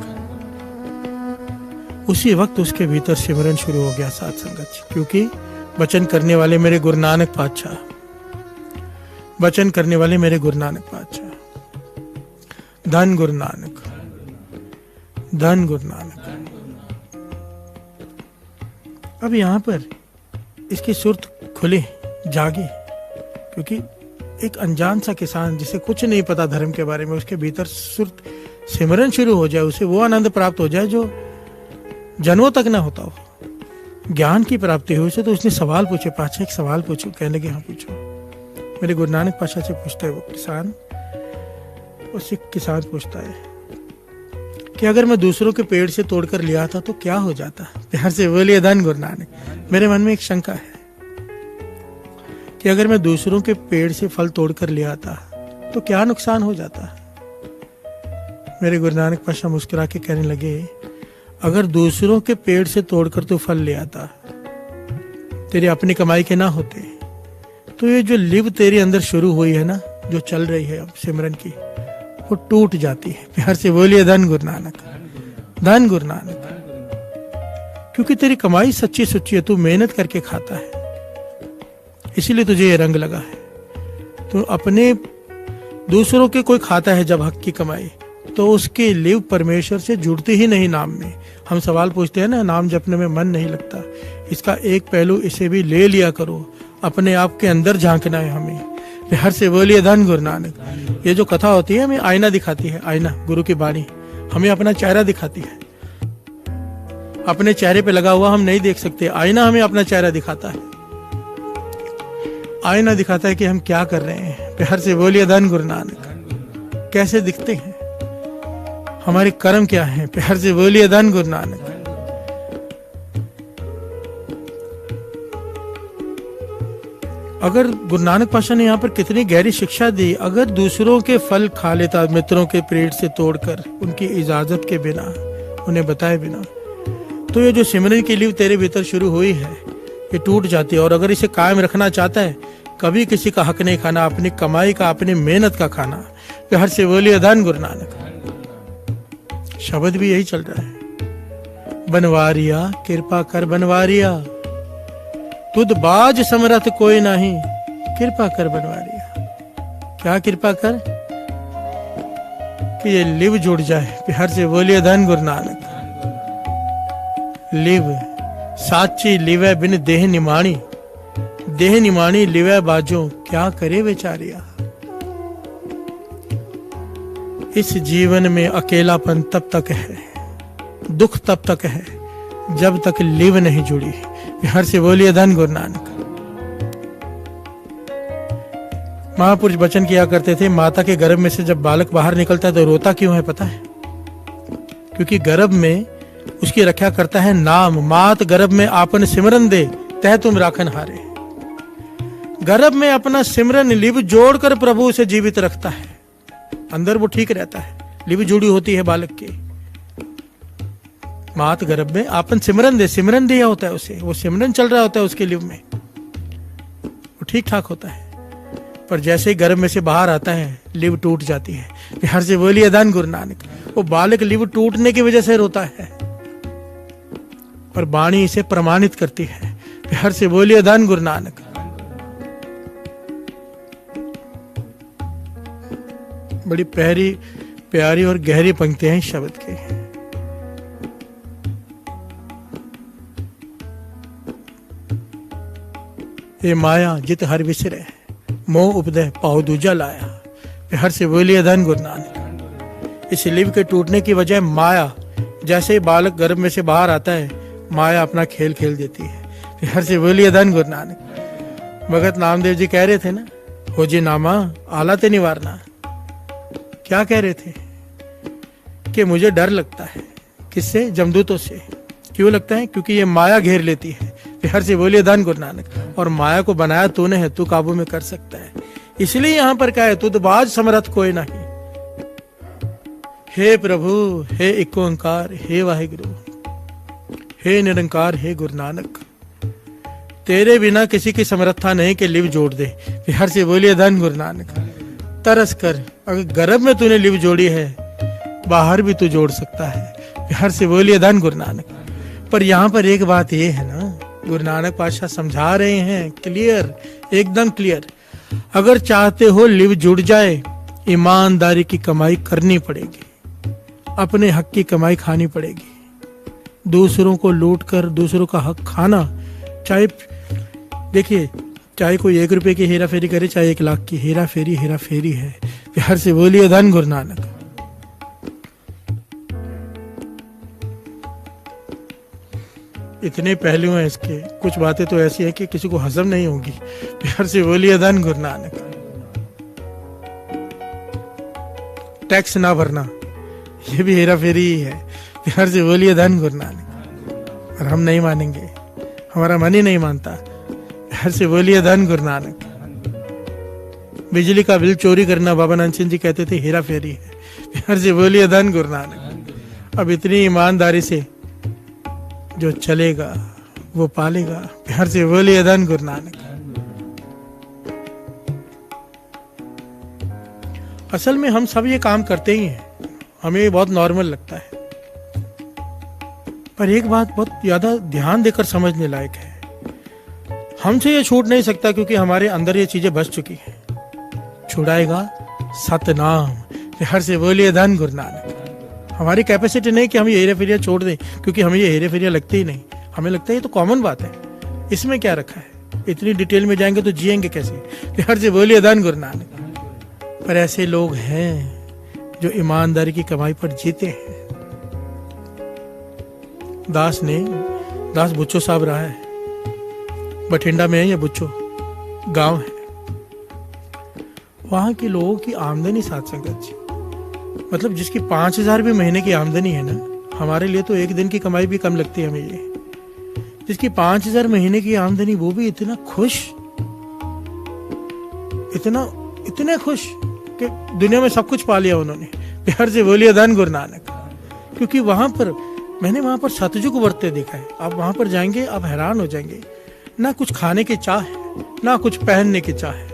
S1: उसी वक्त उसके भीतर सिमरन शुरू हो गया साथ संगत, क्योंकि वचन करने वाले मेरे गुरु नानक पातशाह, वचन करने वाले मेरे गुरु नानक पातशाह। धन गुरु नानक, धन गुरु नानक। अब यहां पर इसकी सुर्त खुले, जागे, क्योंकि एक अनजान सा किसान जिसे कुछ नहीं पता धर्म के बारे में, उसके भीतर सुर्त सिमरन शुरू हो जाए, उसे वो आनंद प्राप्त हो जाए जो जन्मों तक ना होता हो। ज्ञान की प्राप्ति हुई से तो उसने सवाल पूछे, पाछे एक सवाल पूछो। कहने लगे हाँ पूछो। मेरे गुरु नानक पातशाह से पूछता है वो किसान, उससे किसान पूछता है कि अगर मैं दूसरों के पेड़ से तोड़कर लिया था तो क्या हो जाता। प्यार से बोलिए धन गुरु नानक। मेरे मन में एक शंका है कि अगर मैं दूसरों के पेड़ से फल तोड़कर लिया था तो क्या नुकसान हो जाता। मेरे गुरु नानक पातशाह मुस्कुरा के कहने लगे, अगर दूसरों के पेड़ से तोड़कर तू फल ले आता, तेरी अपनी कमाई के ना होते, तो ये जो लिव तेरे अंदर शुरू हुई है ना, जो चल रही है अब सिमरन की, वो टूट जाती है। प्यार से बोलिए धन गुरु नानक, धन गुरु नानक। क्योंकि तेरी कमाई सच्ची सुच्ची है, तू मेहनत करके खाता है, इसीलिए तुझे ये रंग लगा है। तो अपने दूसरों के कोई खाता है जब हक की कमाई, तो उसके लिव परमेश्वर से जुड़ते ही नहीं नाम में। हम सवाल पूछते हैं ना, नाम जपने में मन नहीं लगता, इसका एक पहलू इसे भी ले लिया करो, अपने आप के अंदर झांकना है हमें। प्यार से बोलिए धन गुरु नानक। ये जो कथा होती है हमें आईना दिखाती है, आईना गुरु की वाणी हमें अपना चेहरा दिखाती है। अपने चेहरे पे लगा हुआ हम नहीं देख सकते, आईना हमें अपना चेहरा दिखाता है। आईना दिखाता है कि हम क्या कर रहे हैं। प्यार से बोलिए धन गुरु नानक। कैसे दिखते हैं, हमारे कर्म क्या हैं। प्यार से बोलिए धन गुरु नानक। अगर गुरु नानक पातशाह ने यहाँ पर कितनी गहरी शिक्षा दी। अगर दूसरों के फल खा लेता, मित्रों के पेड़ से तोड़कर, उनकी इजाजत के बिना, उन्हें बताए बिना, तो ये जो सिमरन की लिव तेरे भीतर शुरू हुई है ये टूट जाती है। और अगर इसे कायम रखना चाहता है, कभी किसी का हक नहीं खाना, अपनी कमाई का, अपनी मेहनत का खाना। प्यार से बोलिए धन गुरु नानक। शब्द भी यही चल रहा है, बनवारिया कृपा कर बनवारिया, तुद बाज समरथ कोई नहीं, कृपा कर बनवारिया। क्या कृपा कर कि ये लिव जुड़ जाए। प्यार से बोलिए धन गुरु नानक। लिव साची लिवे बिन देह निमाणी, देह निमाणी लिवे बाजो, क्या करे बेचारिया। इस जीवन में अकेलापन तब तक है, दुख तब तक है, जब तक लिव नहीं जुड़ी। प्यार से बोलिए धन गुरु नानक। महापुरुष वचन किया करते थे, माता के गर्भ में से जब बालक बाहर निकलता है तो रोता क्यों है पता है? क्योंकि गर्भ में उसकी रक्षा करता है नाम। मात गर्भ में आपन सिमरन दे, तह तुम राखन हारे। गर्भ में अपना सिमरन लिव जोड़कर प्रभु उसे जीवित रखता है, अंदर वो ठीक रहता है, लिव जुड़ी होती है बालक की। मात गर्भ में आपन सिमरन दे, सिमरन दिया होता है उसे, वो सिमरन चल रहा होता है उसके लिव में, वो ठीक ठाक होता है। पर जैसे ही गर्भ में से बाहर आता है, लिव टूट जाती है। प्यार से बोलिए धन गुरु नानक। वो बालक लिव टूटने की वजह से रोता है और वाणी इसे प्रमाणित करती है। प्यार से बोलिए धन गुरु नानक। बड़ी प्यारी और गहरी पंक्तियां हैं शब्द की। ये माया जित हर विसरे, मोह उपदय पाओ दूजा लाया। हर से बोलिए धन गुरु नानक। इस लिव के टूटने की वजह माया, जैसे ही बालक गर्भ में से बाहर आता है माया अपना खेल खेल देती है। हर से बोलिए धन गुरु नानक। भगत नामदेव जी कह रहे थे ना, हो जी नामा आला ते निवारना। क्या कह रहे थे कि मुझे डर लगता है। किससे? जमदूतों से। क्यों लगता है? क्योंकि ये माया घेर लेती है। हर से बोलिए धन गुरु नानक। और माया को बनाया तूने है, तू काबू में कर सकता है। इसलिए यहां पर क्या है, तुद बाज समरथ कोई नहीं। हे प्रभु, हे एक ओंकार, हे वाहिगुरु, हे निरंकार, हे गुरु नानक, तेरे बिना किसी की समर्था नहीं कि लिव जोड़ दे। हर से बोलिए धन गुरु नानक। तरस कर, अगर गर्भ में तूने लिव जोड़ी है बाहर भी तू जोड़ सकता है। हर से बोलिए धन गुरु नानक। पर यहाँ पर एक बात ये है ना, गुरु नानक पातशाह समझा रहे हैं क्लियर, एकदम क्लियर। अगर चाहते हो लिव जुड़ जाए, ईमानदारी की कमाई करनी पड़ेगी, अपने हक की कमाई खानी पड़ेगी। दूसरों को लूट कर दूसरों का हक खाना, चाहे देखिए चाहे कोई 1 रुपए की हेरा फेरी करे, चाहे 1 लाख की, हेरा फेरी है। हर से बोलिए धन गुरु नानक। इतने पहलू हैं इसके, कुछ बातें तो ऐसी है कि किसी को हजम नहीं होगी। हर से बोलिए धन गुरु नानक। टैक्स ना भरना, ये भी हेरा फेरी ही है। हर से बोलिए धन गुरु नानक। और हम नहीं मानेंगे, हमारा मन ही नहीं मानता। हर से बोलिए धन गुरु नानक। बिजली का बिल चोरी करना, बाबा नानक सिंह जी कहते थे हेरा फेरी है। हर से बोलिए धन गुरु नानक। अब इतनी ईमानदारी से जो चलेगा वो पालेगा। हर से बोलिए धन गुरु नानक। असल में हम सब ये काम करते ही हैं, हमें ये बहुत नॉर्मल लगता है। पर एक बात बहुत ज्यादा ध्यान देकर समझने लायक है, हमसे ये छूट नहीं सकता क्योंकि हमारे अंदर ये चीजें बस चुकी हैं। छुड़ाएगा सतनाम। हर से बोलिए धन गुरु नानक। हमारी कैपेसिटी नहीं कि हम ये हेरे फेरिया छोड़ दें, क्योंकि हमें ये हेरे फेरिया लगती ही नहीं। हमें लगता है ये तो कॉमन बात है, इसमें क्या रखा है, इतनी डिटेल में जाएंगे तो जिएंगे कैसे। हर से बोलिए धन गुरु नानक। पर ऐसे लोग हैं जो ईमानदारी की कमाई पर जीते हैं। दास बुच्चो साहब रहा है, बठिंडा में है या बुच्चो गांव है, वहां के लोगों की आमदनी साथ संगत जी, मतलब जिसकी 5,000 भी महीने की आमदनी है ना, हमारे लिए तो एक दिन की कमाई भी कम लगती है हमें ये। जिसकी 5,000 महीने की आमदनी, वो भी इतना खुश, इतने खुश कि दुनिया में सब कुछ पा लिया उन्होंने। प्यार से बोलिए धन गुरु नानक। क्योंकि मैंने वहां पर सतयुग वर्ते देखा है। आप वहां पर जाएंगे, आप हैरान हो जाएंगे। ना कुछ खाने की चाह है, ना कुछ पहनने की चाह है,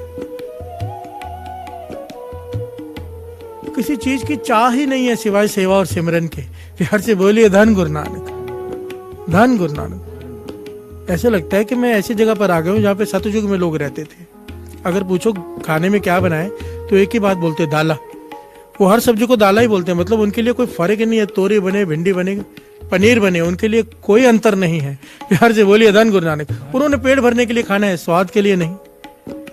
S1: किसी चीज की चाह ही नहीं है सिवाय सेवा और सिमरन के। हर से बोलिए धन गुरु नानक। धन गुरु नानक। ऐसे लगता है कि मैं ऐसी जगह पर आ गया हूँ जहाँ पे सतयुग में लोग रहते थे। अगर पूछो खाने में क्या बनाए तो एक ही बात बोलते, दाला। वो हर सब्जी को दाला ही बोलते हैं, मतलब उनके लिए कोई फर्क ही नहीं है। तोरी बने, भिंडी बने, पनीर बने, उनके लिए कोई अंतर नहीं है। हर से बोलिए धन गुरु नानक। उन्होंने पेट भरने के लिए खाना है, स्वाद के लिए नहीं।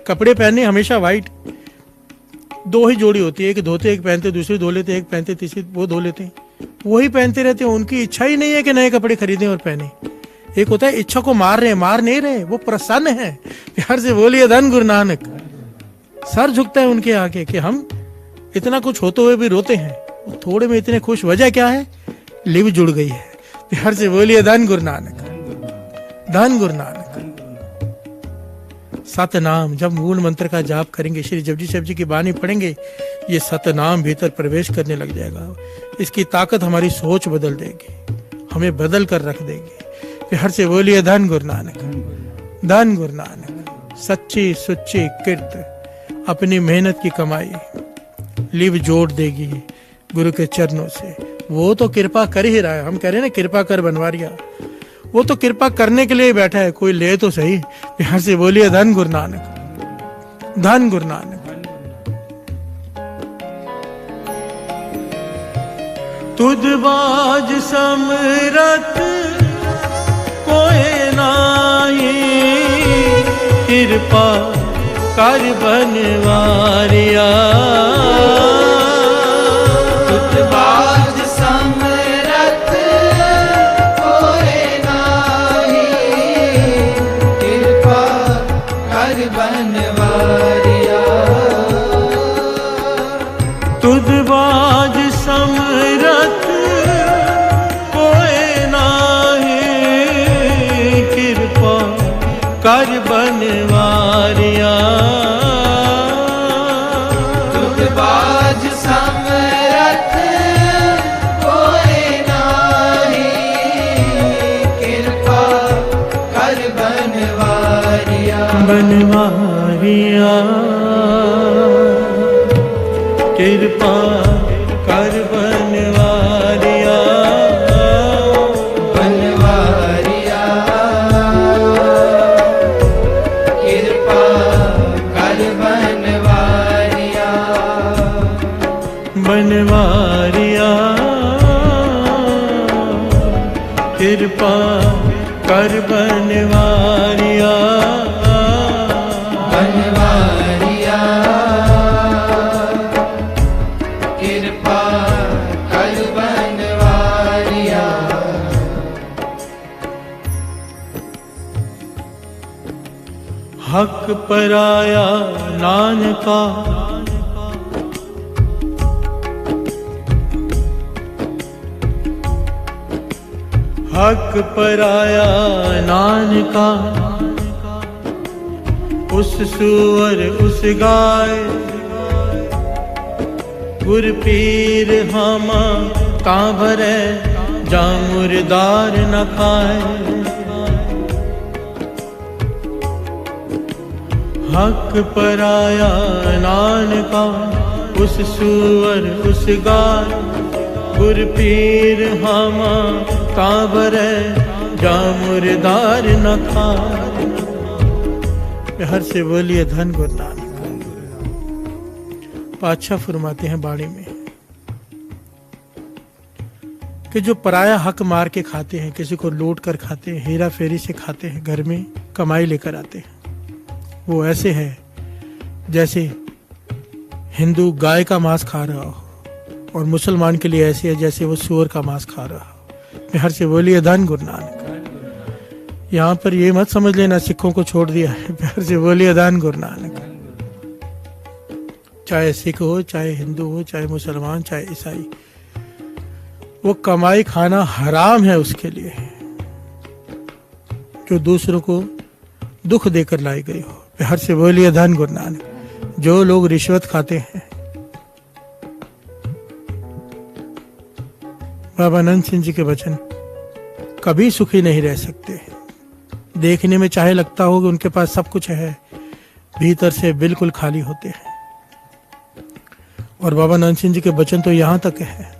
S1: कपड़े पहनने हमेशा व्हाइट, 2 ही जोड़ी होती है, एक धोते एक पहनते, दूसरी धो लेते, एक पहनते, तीसरी वो धो लेते हैं, वही पहनते रहते हैं। उनकी इच्छा ही नहीं है कि नए कपड़े खरीदें और पहने। एक होता है इच्छा को मार नहीं रहे, वो प्रसन्न है। प्यार से बोलिए धन गुरु नानक। सर झुकता है उनके आगे कि हम इतना कुछ होते हुए भी रोते हैं, थोड़े में इतने खुश। वजह क्या है? लिव जुड़ गई है। प्यार से बोलिए धन गुरु नानक। धन गुरु नानक। सतनाम, जब मूल मंत्र का जाप करेंगे, श्री जपजी साहब जी की बानी पढ़ेंगे, ये सतनाम भीतर प्रवेश करने लग जाएगा। इसकी ताकत हमारी सोच बदल देगी, हमें बदल कर रख देगी। हर से बोलिए धन गुरु नानक। धन गुरु नानक। सच्ची सुच्ची किरत, अपनी मेहनत की कमाई लिव जोड़ देगी गुरु के चरणों से। वो तो कृपा कर ही रहा है। हम कह रहे हैं ना, कृपा कर बनवारिया। वो तो कृपा करने के लिए बैठा है, कोई ले तो सही। प्यार से बोलिए धन गुरु नानक। धन गुरु नानक। तुद बाज समरथ कोई नाही, कृपा कर बनवारिया।
S3: तुतबाज समरथ कोय नाही, कृपा कर बनवारिया।
S1: तुदबाज समरथ कोय नाही, कृपा कर बनवारिया।
S3: तुतबाज समरथ कोय नाही, कृपा कर बनवारिया।
S1: बनवारिया कृपा कर बनवारिया।
S3: बनवारिया कृपा कर बनवारिया।
S1: बनवारिया कृपा कर बनवारिया।
S3: बनवारिया कृपा कर बनवारिया।
S1: हक पराया नानका, हक पराया नानका, उस सुअर उस गाय, गुर पीर हामा तां भरे, जा मुर्दार न खाए। हक पराया नानका, उस सुअर उस गाय, गुर पीर हामा तां भरे, जा मुर्दार न खाए। हर से बोलिए धन गुरु नानक। पातशाह फरमाते हैं बाणी में कि जो पराया हक मार के खाते हैं, किसी को लूट कर खाते हैं, हेरा फेरी से खाते हैं, घर में कमाई लेकर आते हैं, वो ऐसे है जैसे हिंदू गाय का मांस खा रहा हो, और मुसलमान के लिए ऐसे है जैसे वो सूअर का मांस खा रहा हो। हर से बोलिए धन गुरु नानक। यहाँ पर ये मत समझ लेना सिखों को छोड़ दिया है, प्यार से बोलिए धन गुरु नानक। चाहे सिख हो, चाहे हिंदू हो, चाहे मुसलमान, चाहे ईसाई, वो कमाई खाना हराम है उसके लिए जो दूसरों को दुख देकर लाई गई हो। प्यार से बोलिए धन गुरु नानक। जो लोग रिश्वत खाते हैं, बाबा नंद सिंह जी के वचन, कभी सुखी नहीं रह सकते। देखने में चाहे लगता हो कि उनके पास सब कुछ है, भीतर से बिल्कुल खाली होते हैं। और बाबा नंद सिंह जी के वचन तो यहाँ तक है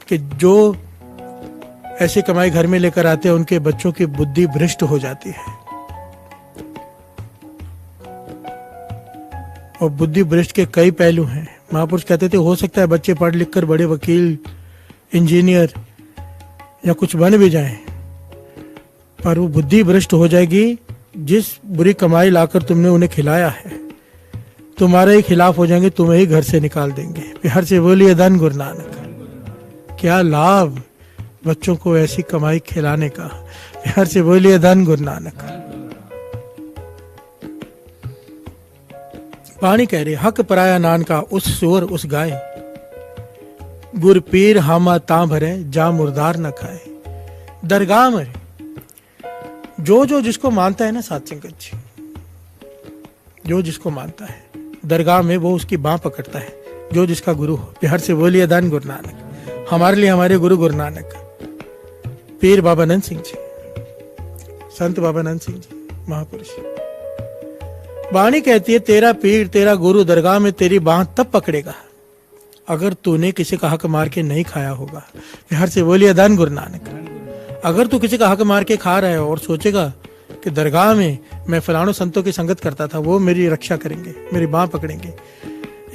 S1: कि जो ऐसी कमाई घर में लेकर आते हैं, उनके बच्चों की बुद्धि भ्रष्ट हो जाती है। और बुद्धि भ्रष्ट के कई पहलू हैं। महापुरुष कहते थे हो सकता है बच्चे पढ़ लिख कर बड़े वकील, इंजीनियर या कुछ बन भी जाएं, पर वो बुद्धि भ्रष्ट हो जाएगी जिस बुरी कमाई लाकर तुमने उन्हें खिलाया है। तुम्हारे ही खिलाफ हो जाएंगे, तुम्हें ही घर से निकाल देंगे। प्यार से बोलिए धन गुरु नानक। क्या लाभ बच्चों को ऐसी कमाई खिलाने का। प्यार से बोलिए धन गुरु नानक। पानी कह रहे हक पराया नान का, उस सुअर उस गाय, गुर पीर हामा तां भरे, जा मुर्दार न खाए। दरगाह में जो जिसको मानता है ना साथ संगत जी, जो जिसको मानता है दरगाह में वो उसकी बाह पकड़ता है, जो जिसका गुरु हो। प्यार से बोलिए धन गुरु नानक। हमारे लिए हमारे गुरु गुरु नानक, पीर बाबा नंद सिंह जी, संत बाबा नंद सिंह जी महापुरुष। वाणी कहती है तेरा पीर तेरा गुरु दरगाह में तेरी बाह तब पकड़ेगा अगर तूने किसी का हक मार के नहीं खाया होगा। प्यार से बोलिए धन गुरु नानक। अगर तू किसी का हक मार के खा रहा है और सोचेगा कि दरगाह में मैं फलानों संतों की संगत करता था, वो मेरी रक्षा करेंगे, मेरी बाह पकड़ेंगे,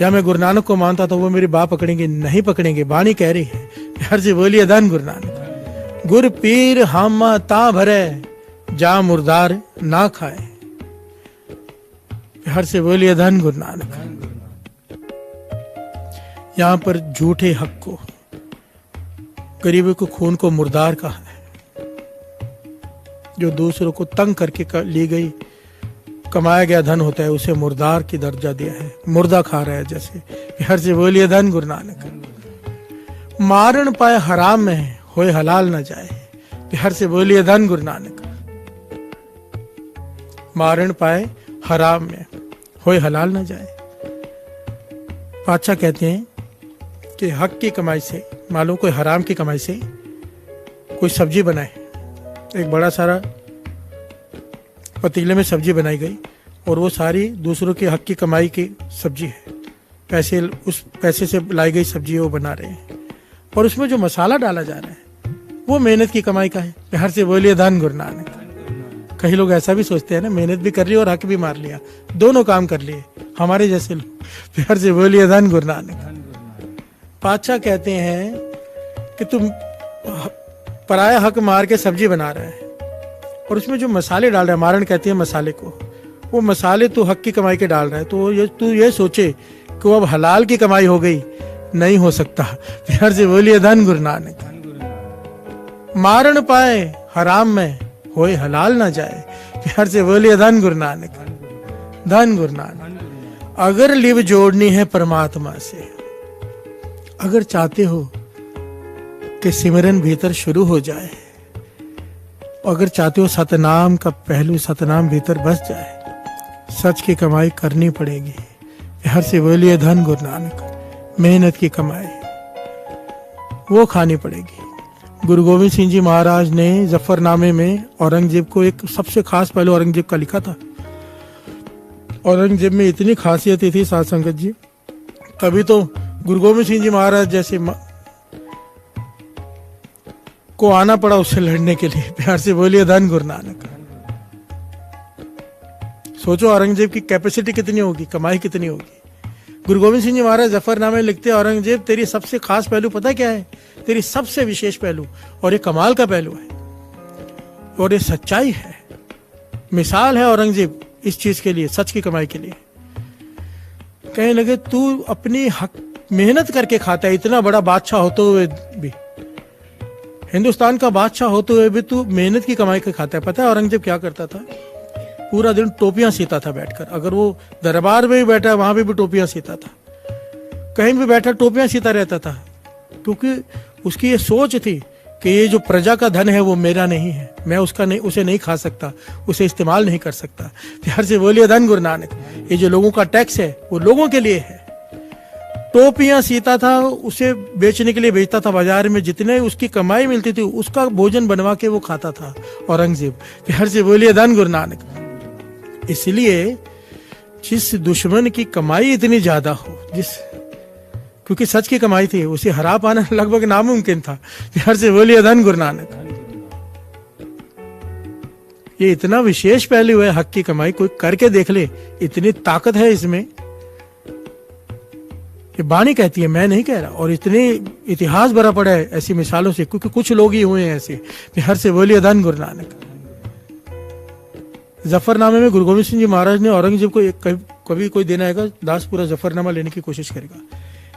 S1: या मैं गुरु नानक को मानता था वो मेरी बाह पकड़ेंगे, नहीं पकड़ेंगे। वाणी कह रही है। प्यार से बोलिए धन गुरु नानक। गुर पीर हामा ता भरे, जा मुर्दार ना खाए। हर से बोलिए धन गुरु नानक। यहां पर झूठे हक को, गरीबों को, खून को मुर्दार कहा है। जो दूसरों को तंग करके ली गई कमाया गया धन होता है, उसे मुर्दार की दर्जा दिया है, मुर्दा खा रहा है जैसे। हर से बोलिए धन गुरु नानक। मारण पाए हराम में होए हलाल न जाए, हर से बोलिए धन गुरु नानक। मारण पाए हराम में होए हलाल न जाए। बादशाह कहते हैं कि हक की कमाई से, मान लो कोई हराम की कमाई से कोई सब्जी बनाए, एक बड़ा सारा पतीले में सब्जी बनाई गई और वो सारी दूसरों के हक की कमाई की सब्जी है, पैसे, उस पैसे से लाई गई सब्जी वो बना रहे हैं, और उसमें जो मसाला डाला जा रहा है वो मेहनत की कमाई का है। हर से बोलिए धन गुरु नानक। कई लोग ऐसा भी सोचते हैं ना, मेहनत भी कर ली और हक भी मार लिया, दोनों काम कर लिए हमारे जैसे लोग। हर से बोलिए धन गुरु नानक। बादशाह कहते हैं कि तुम पराया हक मार के सब्जी बना रहा है और उसमें जो मसाले डाल रहा है, मारण कहती है मसाले को, वो मसाले तू हक की कमाई के डाल रहा है, तो तू ये सोचे कि वो अब हलाल की कमाई हो गई, नहीं हो सकता। हर से बोलिए धन गुरु नानक। मारण पाए हराम में होए हलाल ना जाए, हर से बोलिए धन गुरु नानक। धन गुरु नानक। अगर लिव जोड़नी है परमात्मा से, अगर चाहते हो कि सिमरन भीतर शुरू हो जाए, अगर चाहते हो सतनाम का पहलू, सतनाम भीतर बस जाए, सच की कमाई करनी पड़ेगी। हर से बोलिए धन गुरु नानक। मेहनत की कमाई वो खानी पड़ेगी। गुरु गोविंद सिंह जी महाराज ने जफरनामे में औरंगजेब को एक सबसे खास पहलू औरंगजेब का लिखा था। औरंगजेब में इतनी खासियत थी साध संगत जी, तभी तो गुरु गोविंद सिंह जी महाराज जैसे को आना पड़ा उससे लड़ने के लिए। प्यार से बोलिए धन गुरु नानक। सोचो औरंगजेब की कैपेसिटी कितनी होगी, कमाई कितनी होगी। गुरु गोविंद सिंह जी महाराज जफरनामे लिखते हैं, औरंगजेब तेरी सबसे खास पहलू पता क्या है, तेरी सबसे विशेष पहलू, और ये कमाल का पहलू है और ये सच्चाई है, मिसाल है औरंगजेब इस चीज के लिए, सच की कमाई के लिए। कहने लगे तू अपनी हक मेहनत करके खाता है, इतना बड़ा बादशाह होते हुए भी, हिंदुस्तान का बादशाह होते हुए भी तू मेहनत की कमाई के खाता है। पता है औरंगजेब क्या करता था? पूरा दिन टोपियां सीता था बैठकर। अगर वो दरबार में भी बैठा वहां भी टोपियां सीता था, कहीं भी बैठा टोपियां सीता रहता था, क्योंकि उसकी ये सोच थी कि ये जो प्रजा का धन है वो मेरा नहीं है, मैं उसका नहीं, उसे नहीं खा सकता, उसे इस्तेमाल नहीं कर सकता। हर से बोलिए धन गुरु नानक। ये जो लोगों का टैक्स है वो लोगों के लिए है। टोपियां सीता था, उसे बेचने के लिए बेचता था बाजार में, जितने उसकी कमाई मिलती थी उसका भोजन बनवा के वो खाता था औरंगजेब। हर से बोलिए धन गुरु नानक। इसलिए जिस दुश्मन की कमाई इतनी ज्यादा हो, क्योंकि सच की कमाई थी, उसे हरा पाना लगभग नामुमकिन था। हर से बोलिए धन गुरु नानक। ये इतना विशेष पहलू है हक की कमाई, कोई करके देख ले, इतनी ताकत है इसमें। ये बाणी कहती है, मैं नहीं कह रहा, और इतने इतिहास भरा पड़ा है ऐसी मिसालों से, क्योंकि कुछ लोग ही हुए हैं ऐसे। हर से बोलिए धन गुरु नानक। जफरनामे में गुरु गोविंद सिंह जी महाराज ने औरंगजेब को कभी कोई दिन आएगा दास पूरा जफरनामा लेने की कोशिश करेगा,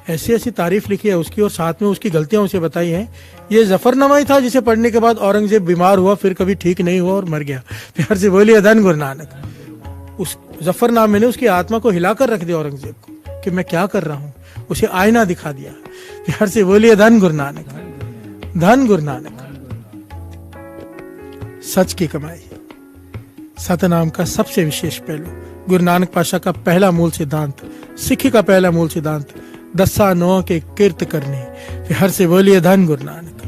S1: ऐसी ऐसी तारीफ लिखी है उसकी, और साथ में उसकी गलतियां उसे बताई हैं। ये जफरनामा ही था जिसे पढ़ने के बाद औरंगजेब बीमार हुआ, फिर कभी ठीक नहीं हुआ और मर गया। प्यार से बोलिए धन गुरु नानक। उस जफरनामे ने उसकी आत्मा को हिलाकर रख दिया औरंगजेब को कि मैं क्या कर रहा हूं, उसे आईना दिखा दिया। प्यार से बोलिए धन गुरु नानक। धन गुरु नानक। सच की कमाई, सतनाम का सबसे विशेष पहलू, गुरु नानक पातशाह का पहला मूल सिद्धांत, सिक्खी का पहला मूल सिद्धांत, दसा नौ के कीर्त करने। हर से बोलिए धन गुरु नानक।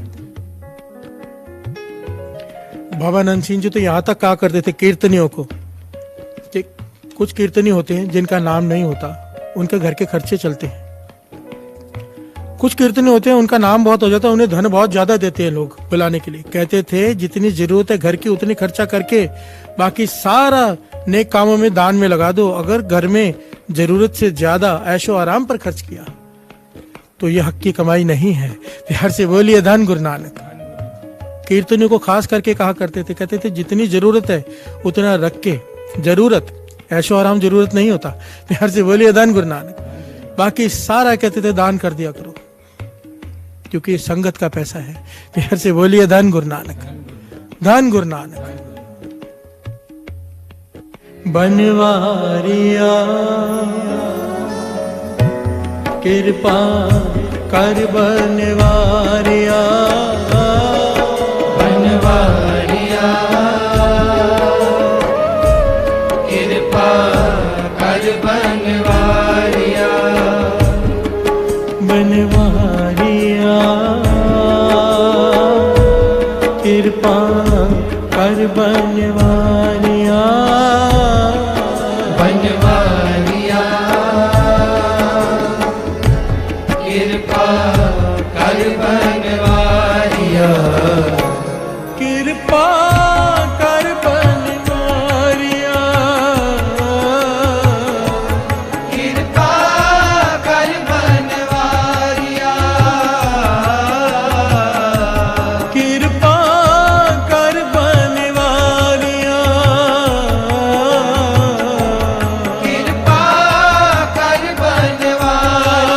S1: भवानंद सिंह जी तो यहां तक कहा करते थे कीर्तनियों को कि कुछ कीर्तनी होते हैं जिनका नाम नहीं होता, उनके घर के खर्चे चलते हैं। कुछ कीर्तनी होते हैं उनका नाम बहुत हो जाता है, उन्हें धन बहुत ज्यादा देते हैं लोग बुलाने के लिए। कहते थे जितनी जरूरत है घर की उतनी खर्चा करके बाकी सारा नेक कामों में दान में लगा दो। अगर घर में जरूरत से ज्यादा ऐशो आराम पर खर्च किया तो यह हक की कमाई नहीं है। हर से बोलिए धन गुरु नानक। कीर्तनियों को खास करके कहा करते थे, कहते थे जितनी जरूरत है उतना रख के, जरूरत ऐशो आराम जरूरत नहीं होता। प्यार से बोलिए धन गुरु नानक। बाकी सारा कहते थे दान कर दिया करो, क्योंकि संगत का पैसा है। प्यार से बोलिए धन गुरु नानक, धन गुरु नानक। बनवारिया कृपा कर बनवारिया,
S3: बनवारिया कृपा कर बनवारिया,
S1: बनवारिया कृपा कर बनवारिया,
S3: बनवारिया कृपा कर बनवारिया,
S1: कृपा कर बनवारिया,
S3: कृपा कर बनवारिया,
S1: कृपा कर बनवारिया,
S3: कृपा कर बनवारिया।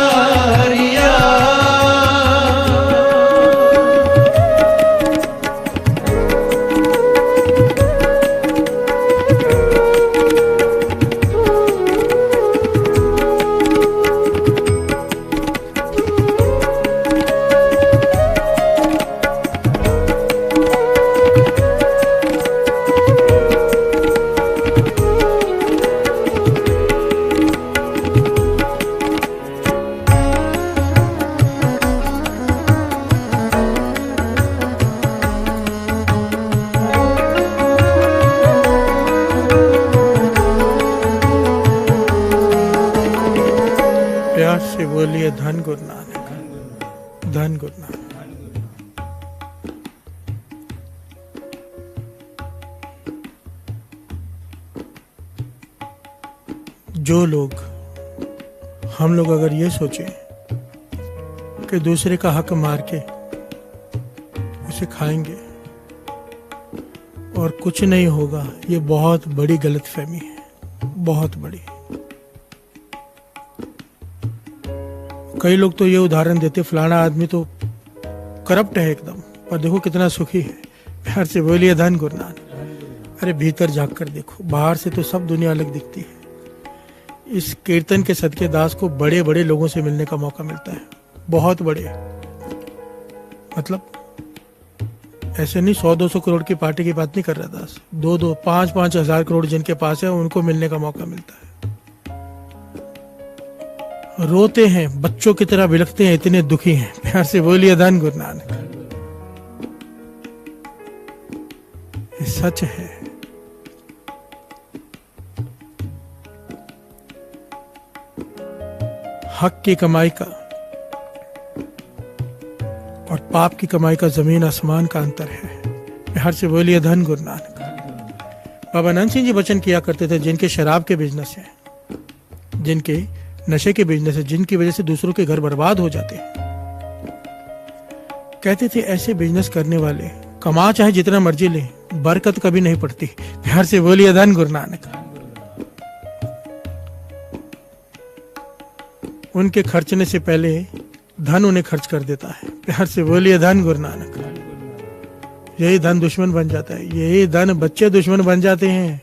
S1: प्यार से बोलिए धन गुरु नानक, धन गुरु नानक। जो लोग, हम लोग अगर ये सोचें कि दूसरे का हक मार के उसे खाएंगे और कुछ नहीं होगा, ये बहुत बड़ी गलतफहमी है, बहुत बड़ी। कई लोग तो ये उदाहरण देते, फलाना आदमी तो करप्ट है एकदम, पर देखो कितना सुखी है। प्यार से बोलिए धन गुरु नानक। अरे भीतर जाग कर देखो, बाहर से तो सब दुनिया अलग दिखती है। इस कीर्तन के सदके दास को बड़े बड़े लोगों से मिलने का मौका मिलता है, बहुत बड़े, मतलब ऐसे नहीं 100-200 करोड़ की पार्टी की बात नहीं कर रहा दास, 2-2, 5-5 हजार करोड़ जिनके पास है उनको मिलने का मौका मिलता है। रोते हैं, बच्चों की तरह बिलखते हैं, इतने दुखी हैं। प्यार से बोलिए धन गुरु नानक। ये सच है। हक की कमाई का और पाप की कमाई का जमीन आसमान का अंतर है। प्यार से बोलिए धन गुरु नानक। बाबा नंद सिंह जी वचन किया करते थे, जिनके शराब के बिजनेस है, जिनके नशे के बिजनेस है, जिनकी वजह से दूसरों के घर बर्बाद हो जाते हैं, कहते थे ऐसे बिजनेस करने वाले कमा चाहे जितना मर्जी ले, बरकत कभी नहीं पड़ती। प्यार से बोलिए धन गुरु नानक। उनके खर्चने से पहले धन उन्हें खर्च कर देता है। प्यार से बोलिए धन गुरु नानक। यही धन दुश्मन बन जाता है, यही धन बच्चे दुश्मन बन जाते हैं।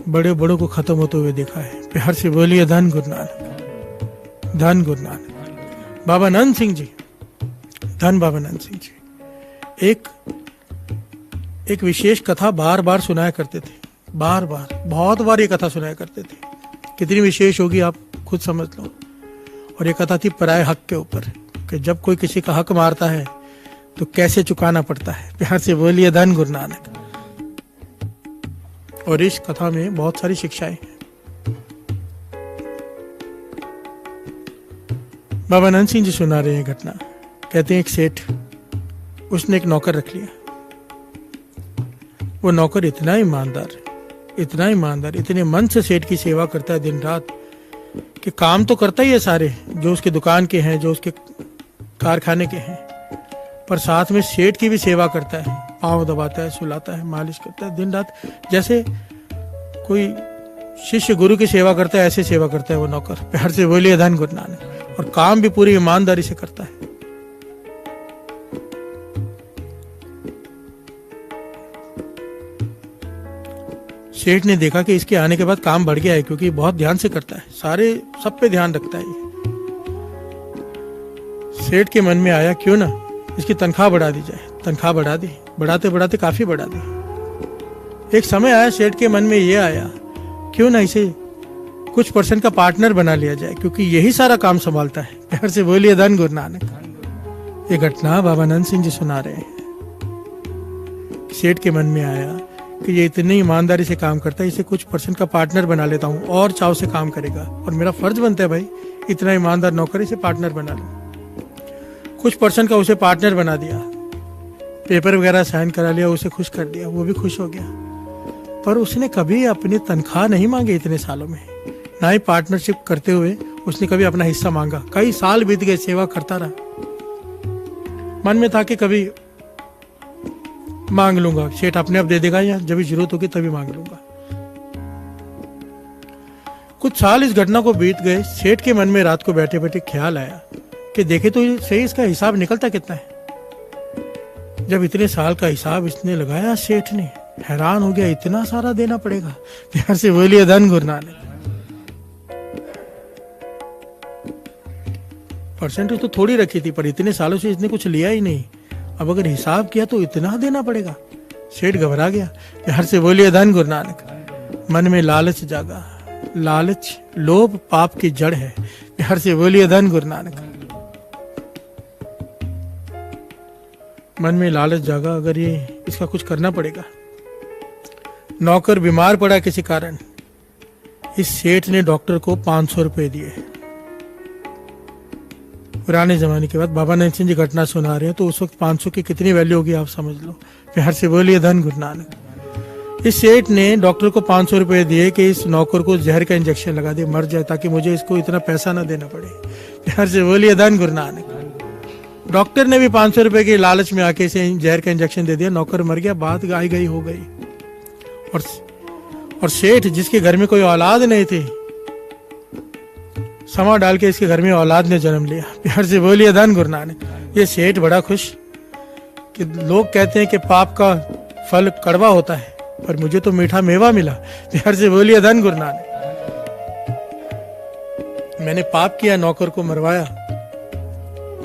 S1: बड़े बड़ों को खत्म होते हुए देखा है। प्यार से बोलिए धन गुरु नानक, धन गुरु नानक। बाबा नंद सिंह जी, धन बाबा नंद सिंह जी एक विशेष कथा बार बार सुनाया करते थे, बार बार, बहुत बार ये कथा सुनाया करते थे। कितनी विशेष होगी आप खुद समझ लो। और ये कथा थी पराये हक के ऊपर, कि जब कोई किसी का हक मारता है तो कैसे चुकाना पड़ता है। प्यार से बोलिए धन गुरु नानक। और इस कथा में बहुत सारी शिक्षाएं हैं। बाबा नंद सिंह जी सुना रहे हैं घटना। कहते हैं एक सेठ, उसने एक नौकर रख लिया। वो नौकर इतना ईमानदार, इतना ईमानदार, इतने मन से सेठ की सेवा करता है दिन रात, कि काम तो करता ही है सारे जो उसके दुकान के हैं, जो उसके कारखाने के हैं, पर साथ में सेठ की भी सेवा करता है। पाँव दबाता है, सुलाता है, मालिश करता है, दिन रात जैसे कोई शिष्य गुरु की सेवा करता है ऐसे सेवा करता है वो नौकर। प्यार से बोलिए धन गुरु नानक। और काम भी पूरी ईमानदारी से करता है। सेठ ने देखा कि इसके आने के बाद काम बढ़ गया है, क्योंकि बहुत ध्यान से करता है, सारे सब पे ध्यान रखता है ये। सेठ के मन में आया क्यों ना इसकी तनख्वाह बढ़ा दी जाए। तनख्वाह बढ़ा दी, बढ़ाते बढ़ाते काफी बढ़ा दी। एक समय आया सेठ के मन में ये आया क्यों ना इसे कुछ % का पार्टनर बना लिया जाए, क्योंकि यही सारा काम संभालता है। प्यार से बोलिए धन गुरु नानक। ये घटना बाबा नंद सिंह जी सुना रहे हैं। सेठ के मन में आया कि ये इतनी ईमानदारी से काम करता है, इसे कुछ % का पार्टनर बना लेता हूँ और चाव से काम करेगा, और मेरा फर्ज बनता है भाई इतना ईमानदार नौकर इसे पार्टनर बना लूं। कुछ % का उसे पार्टनर बना दिया, पेपर वगैरह साइन करा लिया, उसे खुश कर दिया, वो भी खुश हो गया। पर उसने कभी अपनी तनख्वाह नहीं मांगी इतने सालों में, ना ही पार्टनरशिप करते हुए उसने कभी अपना हिस्सा मांगा। कई साल बीत गए, सेवा करता रहा। मन में था कि कभी मांग लूंगा, सेठ अपने आप दे देगा या जब भी जरूरत होगी तभी मांग लूंगा। कुछ साल इस घटना को बीत गए। सेठ के मन में रात को बैठे बैठे ख्याल आया कि देखे तो सही इसका हिसाब निकलता कितना है। जब इतने साल का हिसाब इसने लगाया, सेठ ने हैरान हो गया, इतना सारा देना पड़ेगा। प्यार से बोलिए धन गुरु नानक। परसेंटेज तो थोड़ी रखी थी, पर इतने सालों से इसने कुछ लिया ही नहीं। अब अगर हिसाब किया तो इतना देना पड़ेगा। सेठ घबरा गया। प्यार से बोलिए धन गुरु नानक। मन में लालच जागा। लालच लोभ पाप की जड़ है। प्यार से बोलिए धन गुरु नानक। मन में लालच जागा, अगर ये इसका कुछ करना पड़ेगा। नौकर बीमार पड़ा किसी कारण। इस सेठ ने डॉक्टर को 500 रुपए दिए। पुराने जमाने के बाद बाबा नंद सिंह जी घटना सुना रहे हैं, तो उस वक्त 500 की कितनी वैल्यू होगी आप समझ लो। प्यार से बोलिए धन गुरु नानक। इस सेठ ने डॉक्टर को 500 रुपए दिए कि इस नौकर को जहर का इंजेक्शन लगा दे, मर जाए, ताकि मुझे इसको इतना पैसा ना देना पड़े। प्यार से बोलिए धन गुरु नानक। डॉक्टर ने भी 500 रुपए के लालच में आके इसे जहर का इंजेक्शन दे दिया। नौकर मर गया, बात गाई गई हो गई। और सेठ जिसके घर में कोई औलाद नहीं थी, समा डाल के इसके घर में औलाद ने जन्म लिया। प्यार से बोलिए धन गुरु नानक। ये सेठ बड़ा खुश कि लोग कहते हैं कि पाप का फल कड़वा होता है, पर मुझे तो मीठा मेवा मिला। प्यार से बोलिए धन गुरु नानक। मैंने पाप किया, नौकर को मरवाया,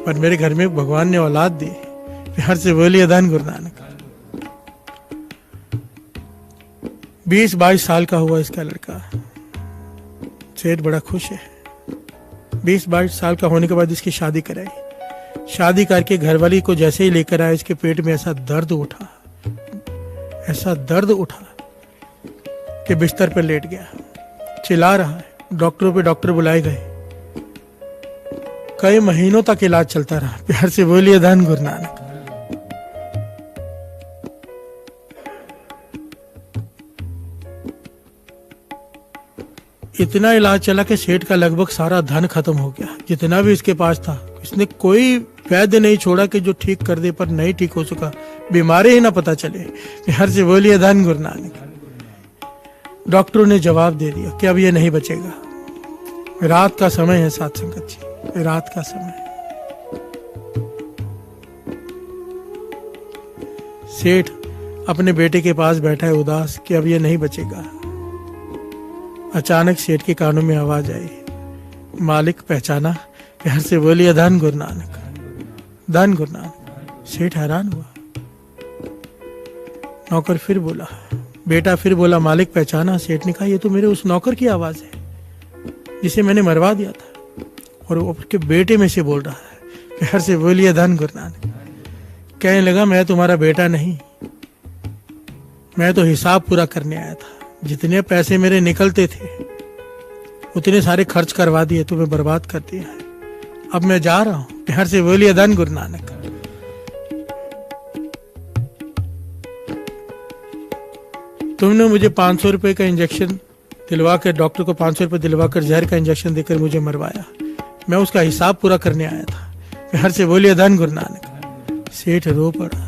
S1: पर मेरे घर में भगवान ने औलाद दी। प्यार से बोलिए धन गुरु नानक। 20-22 साल का हुआ इसका लड़का। सेठ बड़ा खुश है। 20-22 साल का होने के बाद इसकी शादी कराई। शादी करके घरवाली को जैसे ही लेकर आया, इसके पेट में ऐसा दर्द उठा कि बिस्तर पर लेट गया, चिल्ला रहा है। डॉक्टरों पे डॉक्टर बुलाए गए। कई महीनों तक इलाज चलता रहा। प्यार से बोलिए धन गुरु नानक। इतना इलाज चला कि सेठ का लगभग सारा धन खत्म हो गया, जितना भी इसके पास था। इसने कोई वैद्य नहीं छोड़ा कि जो ठीक कर दे, पर नहीं ठीक हो चुका। बीमारी ही ना पता चले। प्यार से बोलिए धन गुरु नानक। डॉक्टरों ने जवाब दे दिया कि अब ये नहीं बचेगा। रात का समय है साथ संगत जी, रात का समय। सेठ अपने बेटे के पास बैठा है उदास कि अब ये नहीं बचेगा। अचानक सेठ के कानों में आवाज आई, मालिक पहचाना। प्यार से बोलिए धन गुरु नानक। धन गुरु नानक। सेठ हैरान हुआ। नौकर फिर बोला, बेटा फिर बोला, मालिक पहचाना। सेठ ने कहा, ये तो मेरे उस नौकर की आवाज है जिसे मैंने मरवा दिया था, और वो उसके बेटे में से बोल रहा है। प्यार से बोलिए धन गुरु नानक। कहने लगा, मैं तुम्हारा बेटा नहीं, मैं तो हिसाब पूरा करने आया था। जितने पैसे मेरे निकलते थे उतने सारे खर्च करवा दिए, तुम्हें बर्बाद कर दिया है। अब मैं जा रहा हूं। प्यार से बोलिए धन गुरु नानक। तुमने मुझे 500 रुपए का इंजेक्शन दिलवा कर, डॉक्टर को 500 रुपए दिलवा कर जहर का इंजेक्शन देकर मुझे मरवाया। मैं उसका हिसाब पूरा करने आया था। प्यार से बोलिए धन गुरु नानक। सेठ रो पड़ा।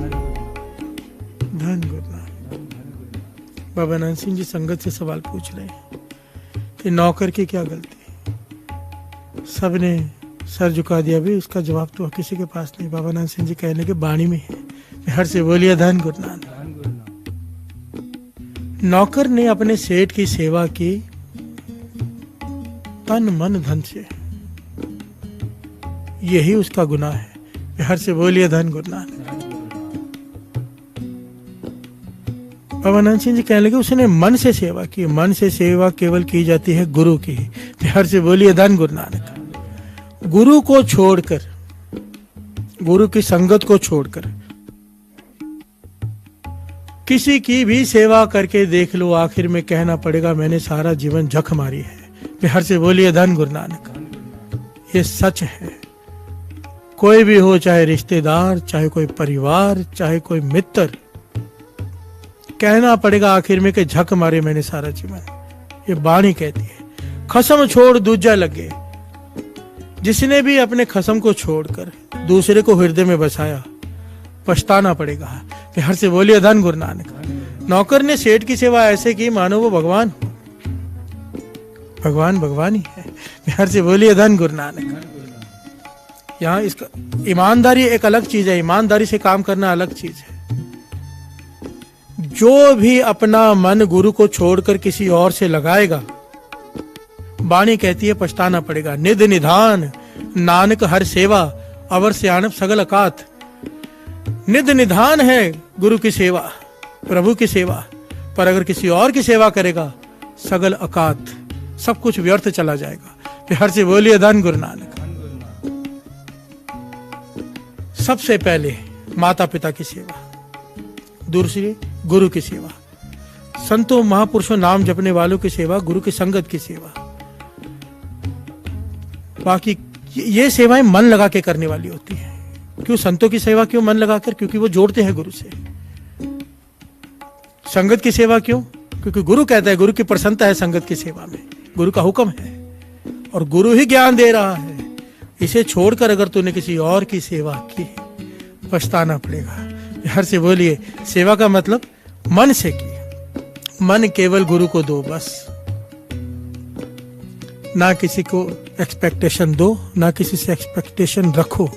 S1: बाबा नानक सिंह जी संगत से सवाल पूछ रहे हैं कि नौकर की क्या गलती। सबने सर झुका दिया, भी उसका जवाब तो किसी के पास नहीं। बाबा नानक सिंह जी कहने के बाणी में है। हर से बोलिए धन गुरु नानक। नौकर ने अपने सेठ की सेवा की तन मन धन से, यही उसका गुनाह है। हर से बोलिए धन गुरु नानक। बाबा नानक सिंह जी कहने लगे उसने मन से सेवा की। मन से सेवा केवल की जाती है गुरु की। हर से बोलिए धन गुरु नानक। गुरु को छोड़कर, गुरु की संगत को छोड़कर किसी की भी सेवा करके देख लो, आखिर में कहना पड़ेगा मैंने सारा जीवन झक मारी है। हर से बोलिए धन गुरु नानक। ये सच है। कोई भी हो, चाहे रिश्तेदार, चाहे कोई परिवार, चाहे कोई मित्र, कहना पड़ेगा आखिर में कि झक मारे मैंने सारा जीवन। ये बाणी कहती है। खसम छोड़ दूजा लगे। जिसने भी अपने खसम को छोड़कर दूसरे को हृदय में बसाया, पछताना पड़ेगा। हर से बोलिए धन गुरु नानक। नौकर ने सेठ की सेवा ऐसे की मानो वो भगवान हो। भगवान भगवान ही है। हर से बोलिए धन गुरु नानक। यहाँ इसका ईमानदारी एक अलग चीज है। ईमानदारी से काम करना अलग चीज है। जो भी अपना मन गुरु को छोड़कर किसी और से लगाएगा, बाणी कहती है पछताना पड़ेगा। निध निधान नानक हर सेवा, अवर से आनब सगल अकात। निध निधान है गुरु की सेवा, प्रभु की सेवा, पर अगर किसी और की सेवा करेगा, सगल अकात, सब कुछ व्यर्थ चला जाएगा। हर से बोलिए धन गुरु नानक। सबसे पहले माता पिता की सेवा, दूसरी गुरु की सेवा, संतों महापुरुषों नाम जपने वालों की सेवा, गुरु की संगत की सेवा। बाकी ये सेवाएं मन लगा के करने वाली होती है। क्यों संतों की सेवा क्यों मन लगाकर? क्योंकि वो जोड़ते हैं गुरु से। संगत की सेवा क्यों? क्योंकि गुरु कहता है, गुरु की प्रसन्नता है संगत की सेवा में, गुरु का हुक्म है और गुरु ही ज्ञान दे रहा है। इसे छोड़कर अगर तूने किसी और की सेवा की, पछताना पड़ेगा। हर से बोलिए सेवा का मतलब मन से की। मन केवल गुरु को दो बस, ना किसी को एक्सपेक्टेशन दो, ना किसी से एक्सपेक्टेशन रखो,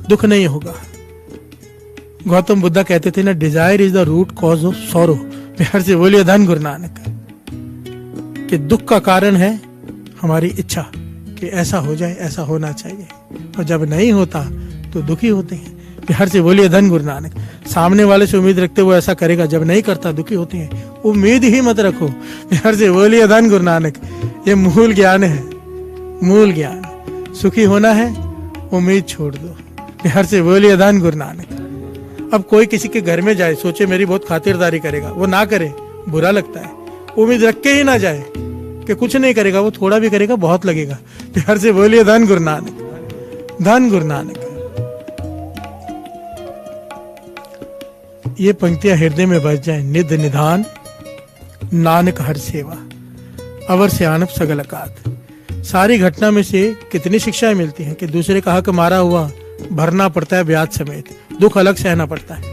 S1: दुख नहीं होगा। गौतम बुद्धा कहते थे ना, desire is the root cause of sorrow. हर से बोलिए धन गुरु नानक। कि दुख का कारण है हमारी इच्छा कि ऐसा हो जाए, ऐसा होना चाहिए, और जब नहीं होता तो दुखी होते हैं। हर से बोलिए धन गुरु नानक। सामने वाले से उम्मीद रखते वो ऐसा करेगा, जब नहीं करता दुखी होते हैं। उम्मीद ही मत रखो। हर से बोलिए धन गुरु नानक। ये मूल ज्ञान है, मूल ज्ञान। सुखी होना है, उम्मीद छोड़ दो। हर से बोलिए धन गुरु नानक। अब कोई किसी के घर में जाए, सोचे मेरी बहुत खातिरदारी करेगा, वो ना करे, बुरा लगता है। उम्मीद रख के ही ना जाए कि कुछ नहीं करेगा, वो थोड़ा भी करेगा बहुत लगेगा। हर से बोलिए धन गुरु नानक। धन गुरु नानक। ये पंक्तियां हृदय में बस जाए। निध निधान नानक हर सेवा, अवर से आनब सगल अकात। सारी घटना में से कितनी शिक्षाएं मिलती हैं कि दूसरे का हक मारा हुआ भरना पड़ता है ब्याज समेत, दुख अलग सहना पड़ता है।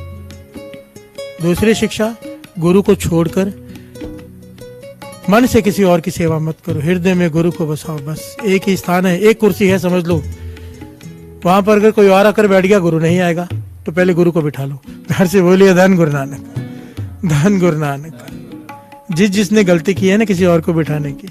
S1: दूसरी शिक्षा, गुरु को छोड़कर मन से किसी और की सेवा मत करो, हृदय में गुरु को बसाओ। बस एक ही स्थान है, एक कुर्सी है, समझ लो। वहां पर अगर कोई और आकर बैठ गया, गुरु नहीं आएगा, तो पहले गुरु को बिठा लो। घर से बोलिए धन गुरु नानक। धन गुरु नानक। जिसने गलती की है ना किसी और को बिठाने की,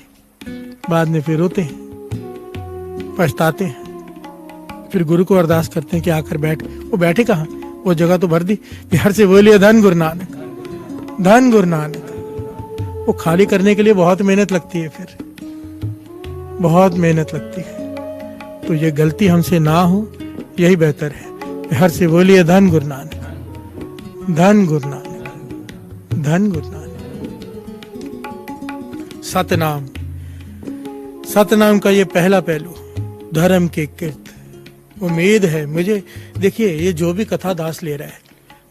S1: बाद में फिर रोते हैं, पछताते हैं, फिर गुरु को अरदास करते हैं कि आकर बैठ। वो बैठे कहाँ, वो जगह तो भर दी। घर से बोलिए धन गुरु नानक। धन गुरु नानक। वो खाली करने के लिए बहुत मेहनत लगती है, फिर बहुत मेहनत लगती है। तो ये गलती हमसे ना हो, यही बेहतर है। हर से बोलिए धन गुरु नानक। धन गुरु नानक। धन गुरु नानक। सतनाम। सतनाम का ये पहला पहलू, धर्म के कीर्त। उम्मीद है मुझे, देखिए ये जो भी कथा दास ले रहा है,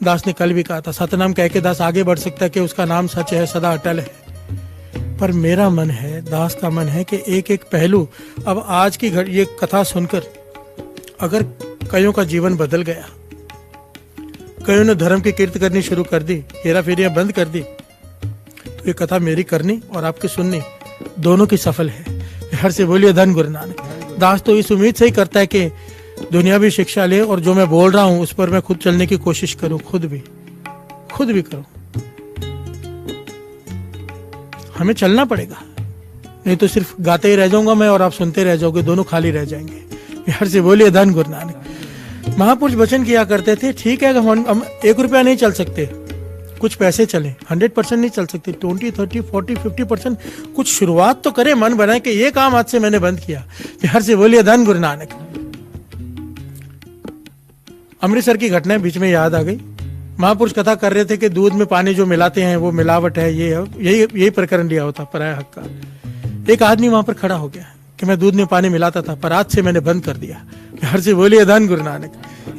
S1: दास ने कल भी कहा था, सतनाम कह के दास आगे बढ़ सकता है कि उसका नाम सच है, सदा अटल है। पर मेरा मन है, दास का मन है कि एक एक पहलू, अब आज की ये कथा सुनकर अगर कईयों का जीवन बदल गया, कईयों ने धर्म की कीर्त करनी शुरू कर दी, हेरा फेरियां बंद कर दी, तो तो ये कथा मेरी करनी और आपकी सुननी दोनों की सफल है। हर से बोलिए धन गुरु नानक। दास तो इस उम्मीद से ही करता है कि दुनियावी शिक्षा ले और जो मैं बोल रहा हूं उस पर मैं खुद चलने की कोशिश करूं, खुद भी करूं। हमें चलना पड़ेगा, नहीं तो सिर्फ गाते ही रह जाऊंगा मैं और आप सुनते रह जाओगे, दोनों खाली रह जाएंगे। हर से बोलिए धन गुरु नानक। महापुरुष वचन किया करते थे, ठीक है हम 1 रुपया नहीं चल सकते, कुछ पैसे चले, 100% नहीं चल सकते, 20, 30, 40, 50% कुछ शुरुआत तो करें, मन बनाए कि ये काम आज से मैंने बंद किया। हर से बोलिए धन गुरु नानक। अमृतसर की घटना बीच में याद आ गई। महापुरुष कथा कर रहे थे कि दूध में पानी जो मिलाते हैं वो मिलावट है, यही प्रकरण लिया होता पराया हक का। एक आदमी वहां पर खड़ा हो गया कि मैं दूध में पानी मिलाता था पर आज से मैंने बंद कर दिया। हर से बोलिए धन गुरु नानक।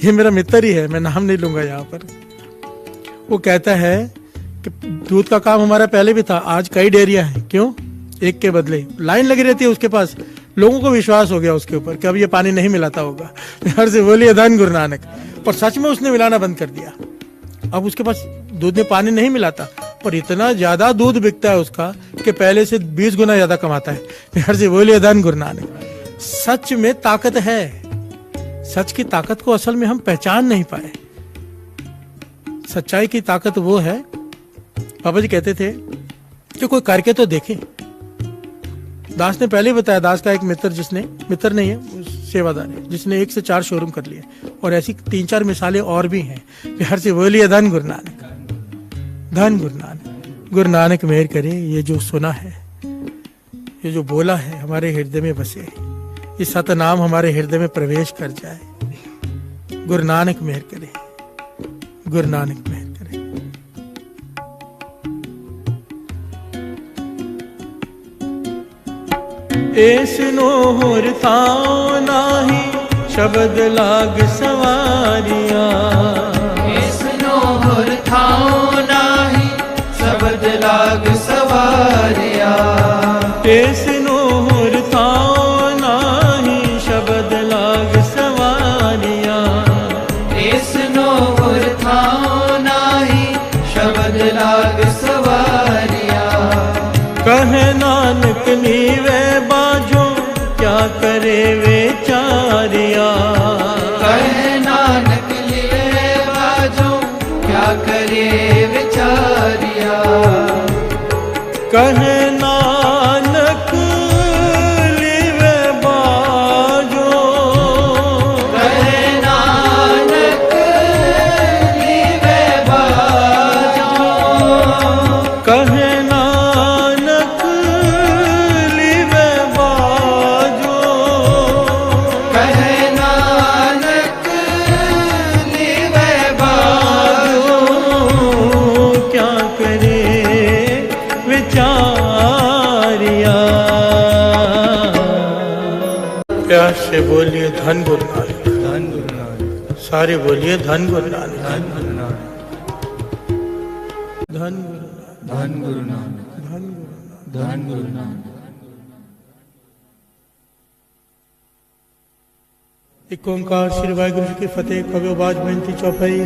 S1: ये मेरा मित्र ही है, मैं नाम नहीं लूंगा यहाँ पर। वो कहता है कि दूध का काम हमारा पहले भी था, आज कई डेयरियां हैं, क्यों? एक के बदले लाइन लगी रहती है उसके पास। लोगों को विश्वास हो गया उसके ऊपर कि अब ये पानी नहीं मिलाता होगा। हर से बोलिए धन गुरु नानक। पर सच में उसने मिलाना बंद कर दिया। अब उसके पास दूध में पानी नहीं मिलाता, पर इतना ज्यादा दूध बिकता है उसका कि पहले से 20 गुना ज्यादा कमाता है। हर से बोलिए धन गुरु नानक। सच में ताकत है, सच की ताकत को असल में हम पहचान नहीं पाए। सच्चाई की ताकत वो है, बाबा जी कहते थे कि कोई करके तो देखे। दास ने पहले ही बताया, दास का एक मित्र नहीं है, सेवादार है, जिसने 1 से 4 शोरूम कर लिए, और ऐसी 3-4 मिसालें और भी हैं। हर से बोलिए धन गुरु नानक। धन गुरु नानक। गुरु नानक मेहर करे, ये जो सुना है, ये जो बोला है हमारे हृदय में बसे, ये सतनाम हमारे हृदय में प्रवेश कर जाए। गुरु नानक मेहर करे, गुरु नानक मेहर करे। ऐसनो होर थाओ नाही शब्द लाग सवारिया।
S3: ऐसनो होर थाओ नाही शब्द लाग सवारिया।
S1: ऐसनो होर थाओ नाही शब्द लाग सवारिया।
S3: ऐसनो होर थाओ नाही शब्द लाग सवारिया।
S1: कहे नानक नीवे बाजो क्या करे बेचारिया।
S3: कहे नानक नीवे बाजो क्या करे बेचारिया।
S1: कहे नानक नीवे बाजो।
S3: कहे नानक नीवे बाजो।
S1: कहे प्यार से बोलिए धन गुरु नानक।
S3: धन गुरु नानक।
S1: सारे बोलिए धन गुरु नानक।
S3: धन गुरु नानक।
S1: धन गुरु नानक।
S3: धन गुरु नानक।
S1: धन गुरु नानक।
S3: धन गुरु नानक।
S1: एक ओंकार श्री वाहिगुरु जी की फतेह। कवि बाज बेनती चौपाई।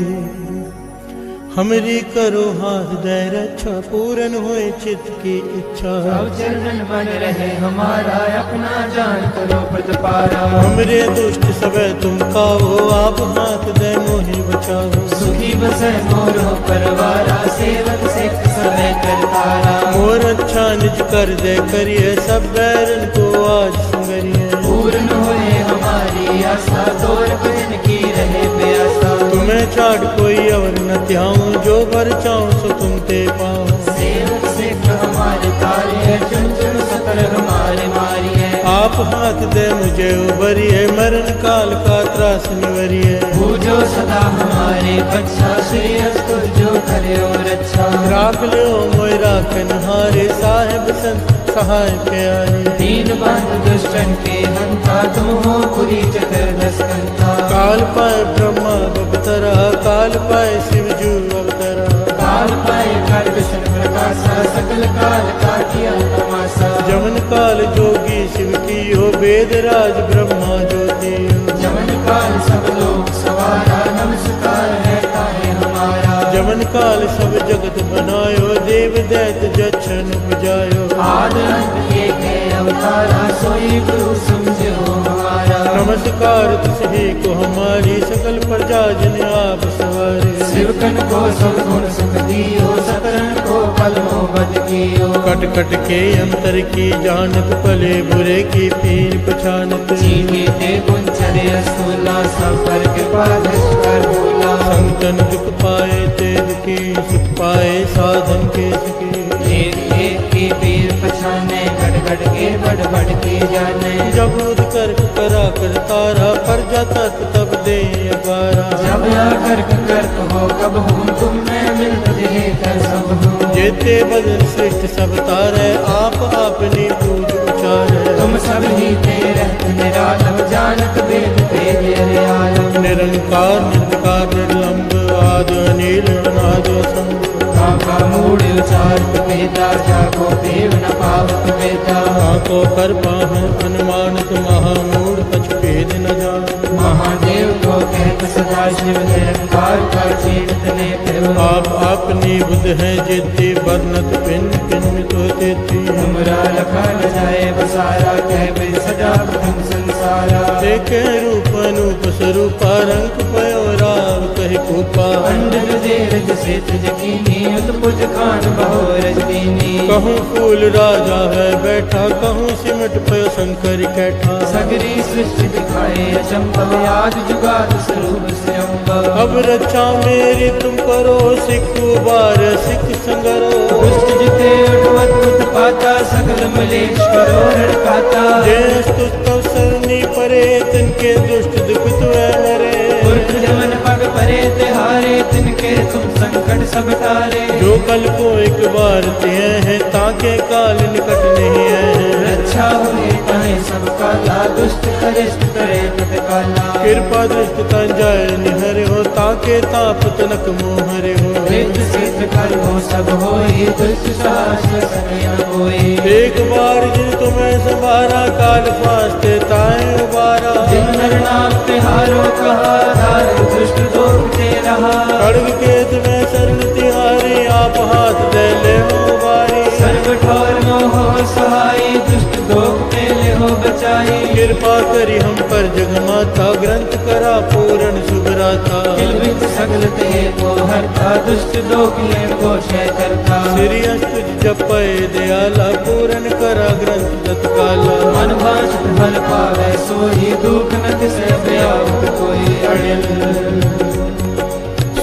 S1: हमरी करो हाथ दे रक्षा, पूर्ण होए चित्त की इच्छा।
S3: सब चरणन बन रहे हमारा, अपना जान करो प्रतिपारा।
S1: हमरे दुष्ट सबे तुम काओ, आप हाथ दे मोहि बचाओ।
S3: सुखी बसे मोरो परवारा, सेवक सिख सबे करतारा।
S1: मोर अच्छा निज कर दे करिए, सब बैरन को आज संगरिए।
S3: पूर्ण होए हमारी आशा, तोर भजन की रहे प्यासा।
S1: तुम्हें छाड़ कोई और न त्याऊं, जो वर चाऊं सो तुम ते पाऊं।
S3: सेवक सिख हमारे कार्य, चुन चुन सकर हमारे मारिए।
S1: आप हाथ दे मुझे उबरिए, मरण काल का त्रास निवरिए।
S3: पूजो सदा हमारे बच्चा, श्री अस्तुर जो करे और अच्छा।
S1: राख लो मोय राखन हारे, साहेब संत सहाय प्यारे।
S3: दीन बंधु दुष्टन के हंता, तुम हो पुरी चतुर्दश कंता।
S1: काल पाए ब्रह्मा अवतरा, काल पाए शिव जू अवतरा।
S3: काल पाए कर विष्णु प्रकाशा, सकल काल का किया तमाशा।
S1: जमन काल जोगी शिव की हो, वेद राज ब्रह्मा ज्योति हो।
S3: जमन काल सब लोग सवारा, नमस्कार है ताहे हमारा।
S1: जमन काल सब जगत बनायो, देव दैत जच्छन उपजायो।
S3: आद अंत एक है अवतारा, सोई गुरु समझो हमारा।
S1: नमस्कार तुझे को हमारी, सकल प्रजा जन आप सवारे।
S3: शिवकन को सब गुण सुख दियो, सकरन को कलमो बद कियो।
S1: कट कट के अंतर की जानत, भले बुरे की पीर पछानत।
S3: जीके ते गुंचरे असूला, सब पर कृपा दृष्ट कर भूला।
S1: संतन दुख पाए ते दुखी, सुख पाए साधन के सुखी।
S3: एक एक की पीर पछाने, घट घट के बढ़ बढ़ के जाने।
S1: जब उद कर करा कर तारा, पर जाता तब दे अगारा।
S3: जब आकर कर हो कब हूँ, तुम मैं मिल रहे कर सब हूँ।
S1: जेते बदल सृष्टि सब तारे, आप अपनी पूज उचारे।
S3: तुम सब ही तेरे निरालम, जानत वेद तेरे रे आलम।
S1: निरंकार निर्विकार निर्लंब, आद अनील अनाद असंग।
S3: काका मूड उचारत वेदा, जाको देव न पावत वेदा।
S1: आको कर पाहन अनुमानत, महामूढ़ कछ भेद न जान।
S3: महादेव को कहत सदा शिव, निरंकार का चेत ने फिर।
S1: आप अपनी बुद्ध है जिद्दी, वर्णत पिन पिन तो देती।
S3: तुमरा लखा न जाए बसारा, कह बे सदा प्रथम संसारा।
S1: देखे रूप अनूप स्वरूपा, रंग पयो राव कहि कूपा।
S3: अंडर देरज से तजकीनी, उत्पुज खान बहो रजनीनी।
S1: कहूँ फूल राजा है बैठा, कहूँ सिमट पयो शंकर कैठा।
S3: सगरी सृष्टि दिखाए अचंभव, याद जुगाद स्वरूप स्वयंभव।
S1: अब रक्षा मेरी तुम करो, सिख उबार सिख संगरो।
S3: दुष्ट जिते उठवत उत्पाता, सकल मलेश करो हड़काता।
S1: जय स्तुत सरनी परे, तिनके दुष्ट दुख तुए नरे।
S3: पुरख जमन पग परे तिहारे, तिनके तुम संकट सब टारे।
S1: जो कल को एक बार ते हैं, ताके काल निकट नहीं है।
S3: रक्षा हुए ताहे सब काला, दुष्ट करिष्ट करे तत्काला।
S1: कृपा दृष्ट तन जाय निहरे हो, ताके ताप तनक मोहरे हो।
S3: वेद सिद्ध कर्मो सब होई, दुष्ट शास्त्र सने न कोई।
S1: एक बार जिन तुम्हें संभारा, काल फास्ते ताए उबारा।
S3: जिन नर नाम तिहारो कहा, धार दुष्ट दोखते रहा।
S1: खड्ग के तुम्हें शरण तिहारी, आप हाथ दे ले हो बारी।
S3: सर्व ठोर मोह सहाई, दुष्ट दोखते ले हो बचाई।
S1: कृपा करी हम पर जग माता, ग्रंथ करा पूर्ण सुभराता।
S3: किलबित सगल ते को हरता, दुष्ट दोख ले को क्षय करता।
S1: श्री अष्ट जपय दयाला, पूर्ण करा ग्रंथ तत्काला।
S3: मन वांछित फल पावै सोई, दुख न तिसै व्याप्त कोई। अड़िल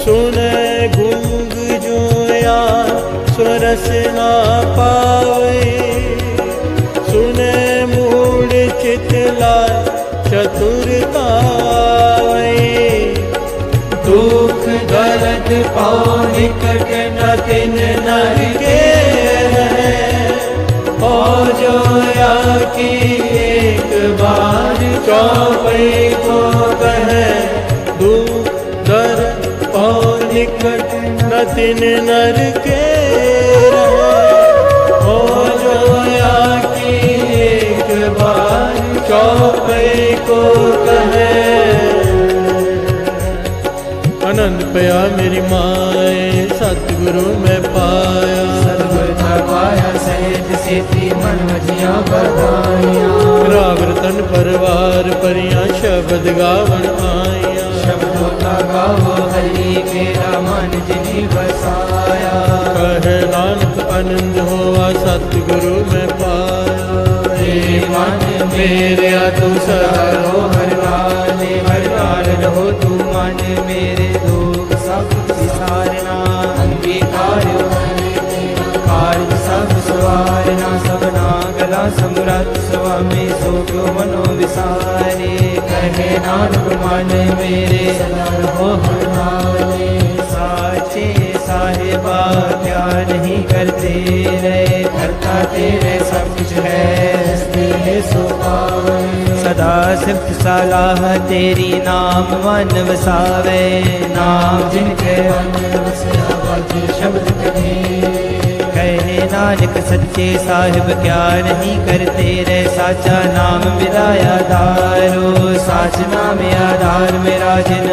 S1: सुने गुंग जोया, स्वरस ना पावे। सुने मूढ़ चितला, चतुरता
S3: दुख दर्द पाओ निकट, न तिन नर के रहे। हो जोया की एक बार,
S1: चौपई को कहे। दुख दर्द पाओ निकट, न तिन नर के रहे। हो जोया की एक बार, चौपई को कहे। आनंद पया मेरी माए, सतगुरु में पाया।
S3: सतगुर था पाया सहज सेती, मन मझिया बधाइया।
S1: राग रतन परवार परिया, शब्द गावन आया।
S3: शब्दों का गावो हरि, मेरा मन जिनी बसाया।
S1: कहे नानक आनंद होवा, सतगुरु में पाया।
S3: हे मन मेरे तू सदा रहो हर काले, हर काल रहो तू मन मेरे। दुख सब विसारना, अंगीकार कार्य सब सवारना। सबना गला समरथ, स्वामी सो क्यों मनो विसारे। कहे नानक मन मेरे, सदा रहो हर काले। साचे साहिबा क्या नहीं करते रहे, करता तेरे सब कुछ है, सो पावे। सदा सिर्फ सलाह तेरी, नाम मन वसावे। नाम जिनके मन वसया, बाकी शब्द कहे। कहे नानक सच्चे साहिब क्या नहीं करते रे। साचा नाम मेरा आधारो, साच नाम आधार मेरा जिन।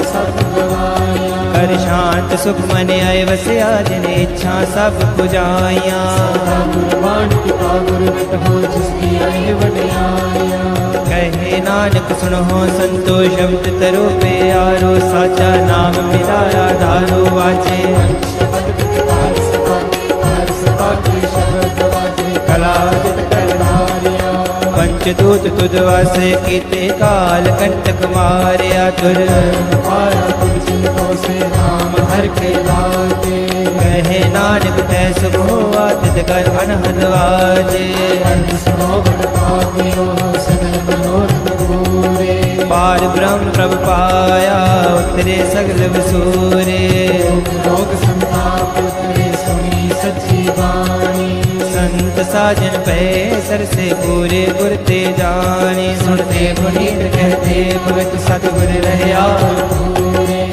S3: सत गवाया ਕਰ ਸ਼ਾਂਤ ਸੁਖ ਮਨ ਆਏ ਵਸਿਆ ਜਿਨ ਇੱਛਾ ਸਭ ਪੁਜਾਈਆਂ
S4: ਗੁਰਬਾਣੀ ਪਿਤਾ ਗੁਰਮਤਿ ਹੋ ਜਿਸ ਕੀ ਅਹਿ ਵਡਿਆਈਆਂ
S3: ਕਹੇ ਨਾਨਕ ਸੁਣੋ ਸੰਤੋ ਸ਼ਬਦ ਤਰੋ ਪਿਆਰੋ ਸਾਚਾ ਨਾਮ ਮੇਰਾ ਆਧਾਰੋ ਵਾਜੇ
S4: ਸ਼ਬਦ ਵਿਚਾਰ ਸਭਾ ਹਰ ਸਭਾ ਕੀ ਸ਼ਬਦ ਵਾਜੇ ਕਲਾ ਜਿਤ ਕਰਨਾਰਿਆ
S3: ਪੰਚ ਦੂਤ ਤੁਧ ਵਾਸੇ ਕੀਤੇ ਕਾਲ ਕੰਟਕ ਮਾਰਿਆ ਤੁਰ
S4: ਪਾਇਆ ਤੁਝ ਜਿਨ ਕੋ ਸੇ ਨਾਮ ਹਰ ਕੇ ਲਾਗੇ
S3: ਕਹੇ ਨਾਨਕ ਤੈ ਸੁਖ ਹੋਆ ਤਿਤ ਕਰ ਅਨਹਦ ਵਾਜੇ
S4: ਅੰਤ ਸੁਨੋ ਬੜ ਪਾਵਿਓ ਸਗਲ ਮਨੋਰਥ ਪੂਰੇ
S3: ਪਾਰ ਬ੍ਰਹਮ ਪ੍ਰਭ ਪਾਇਆ ਉਤਰੇ ਸਗਲ ਵਸੂਰੇ
S4: ਲੋਕ ਸੰਤਾਪ ਉਤਰੇ ਸੁਣੀ ਸੱਚੀ ਬਾਣੀ
S3: ਸੰਤ ਸਾਜਨ ਪਏ ਸਰਸੇ ਪੂਰੇ ਗੁਰ ਤੇ ਜਾਣੀ ਸੁਣਤੇ ਪੁਨੀਤ ਕਹਤੇ ਭਗਤ ਸਤਿਗੁਰ ਰਹਿਆ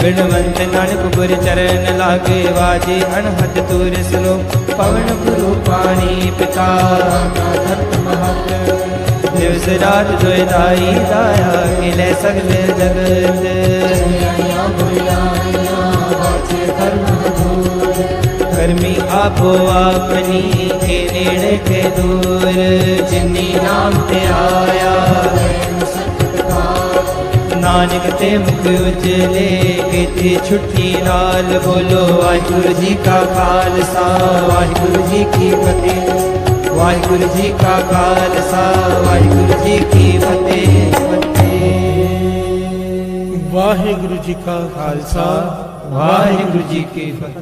S3: ਬਿਨਵੰਤ ਨਾਨਕ ਗੁਰ ਚਰਨ ਲਾਗੇ ਵਾਜੇ ਅਨਹਦ ਤੂਰ ਸਲੋ ਪਵਨ ਗੁਰੂ ਪਾਣੀ ਪਿਤਾ
S4: ਧਰਤ ਮਹਤ
S3: ਦਿਵਸ ਰਾਤ ਦੁਇ ਦਾਈ ਦਾਇਆ ਕਿਲੇ ਸਗਲੇ ਜਗਤ
S4: ਆਇਆ ਬੁਲਾਇਆ ਬਾਚੇ ਕਰਮ ਦੂਰ
S3: ਕਰਮੀ ਆਪੋ ਆਪਣੀ ਕੇ ਨੇੜੇ ਕੇ ਦੂਰ ਜਿਨੀ ਨਾਮ ਤੇ ਆਇਆ ਨਾਨਕ ਤੇ ਮੁਖ ਉਜਲੇ ਕੀਤੀ ਛੁੱਟੀ ਨਾਲ ਬੋਲੋ ਵਾਹਿਗੁਰੂ ਜੀ ਕਾ ਖਾਲਸਾ ਵਾਹਿਗੁਰੂ ਜੀ ਕੀ ਫਤਿਹ ਵਾਹਿਗੁਰੂ ਜੀ ਕਾ ਖਾਲਸਾ ਵਾਹਿਗੁਰੂ ਜੀ ਕੀ ਫਤਿਹ
S1: ਵਾਹਿਗੁਰੂ ਜੀ ਕਾ
S3: ਖਾਲਸਾ ਵਾਹਿਗੁਰੂ ਜੀ ਕੀ ਫਤਿਹ।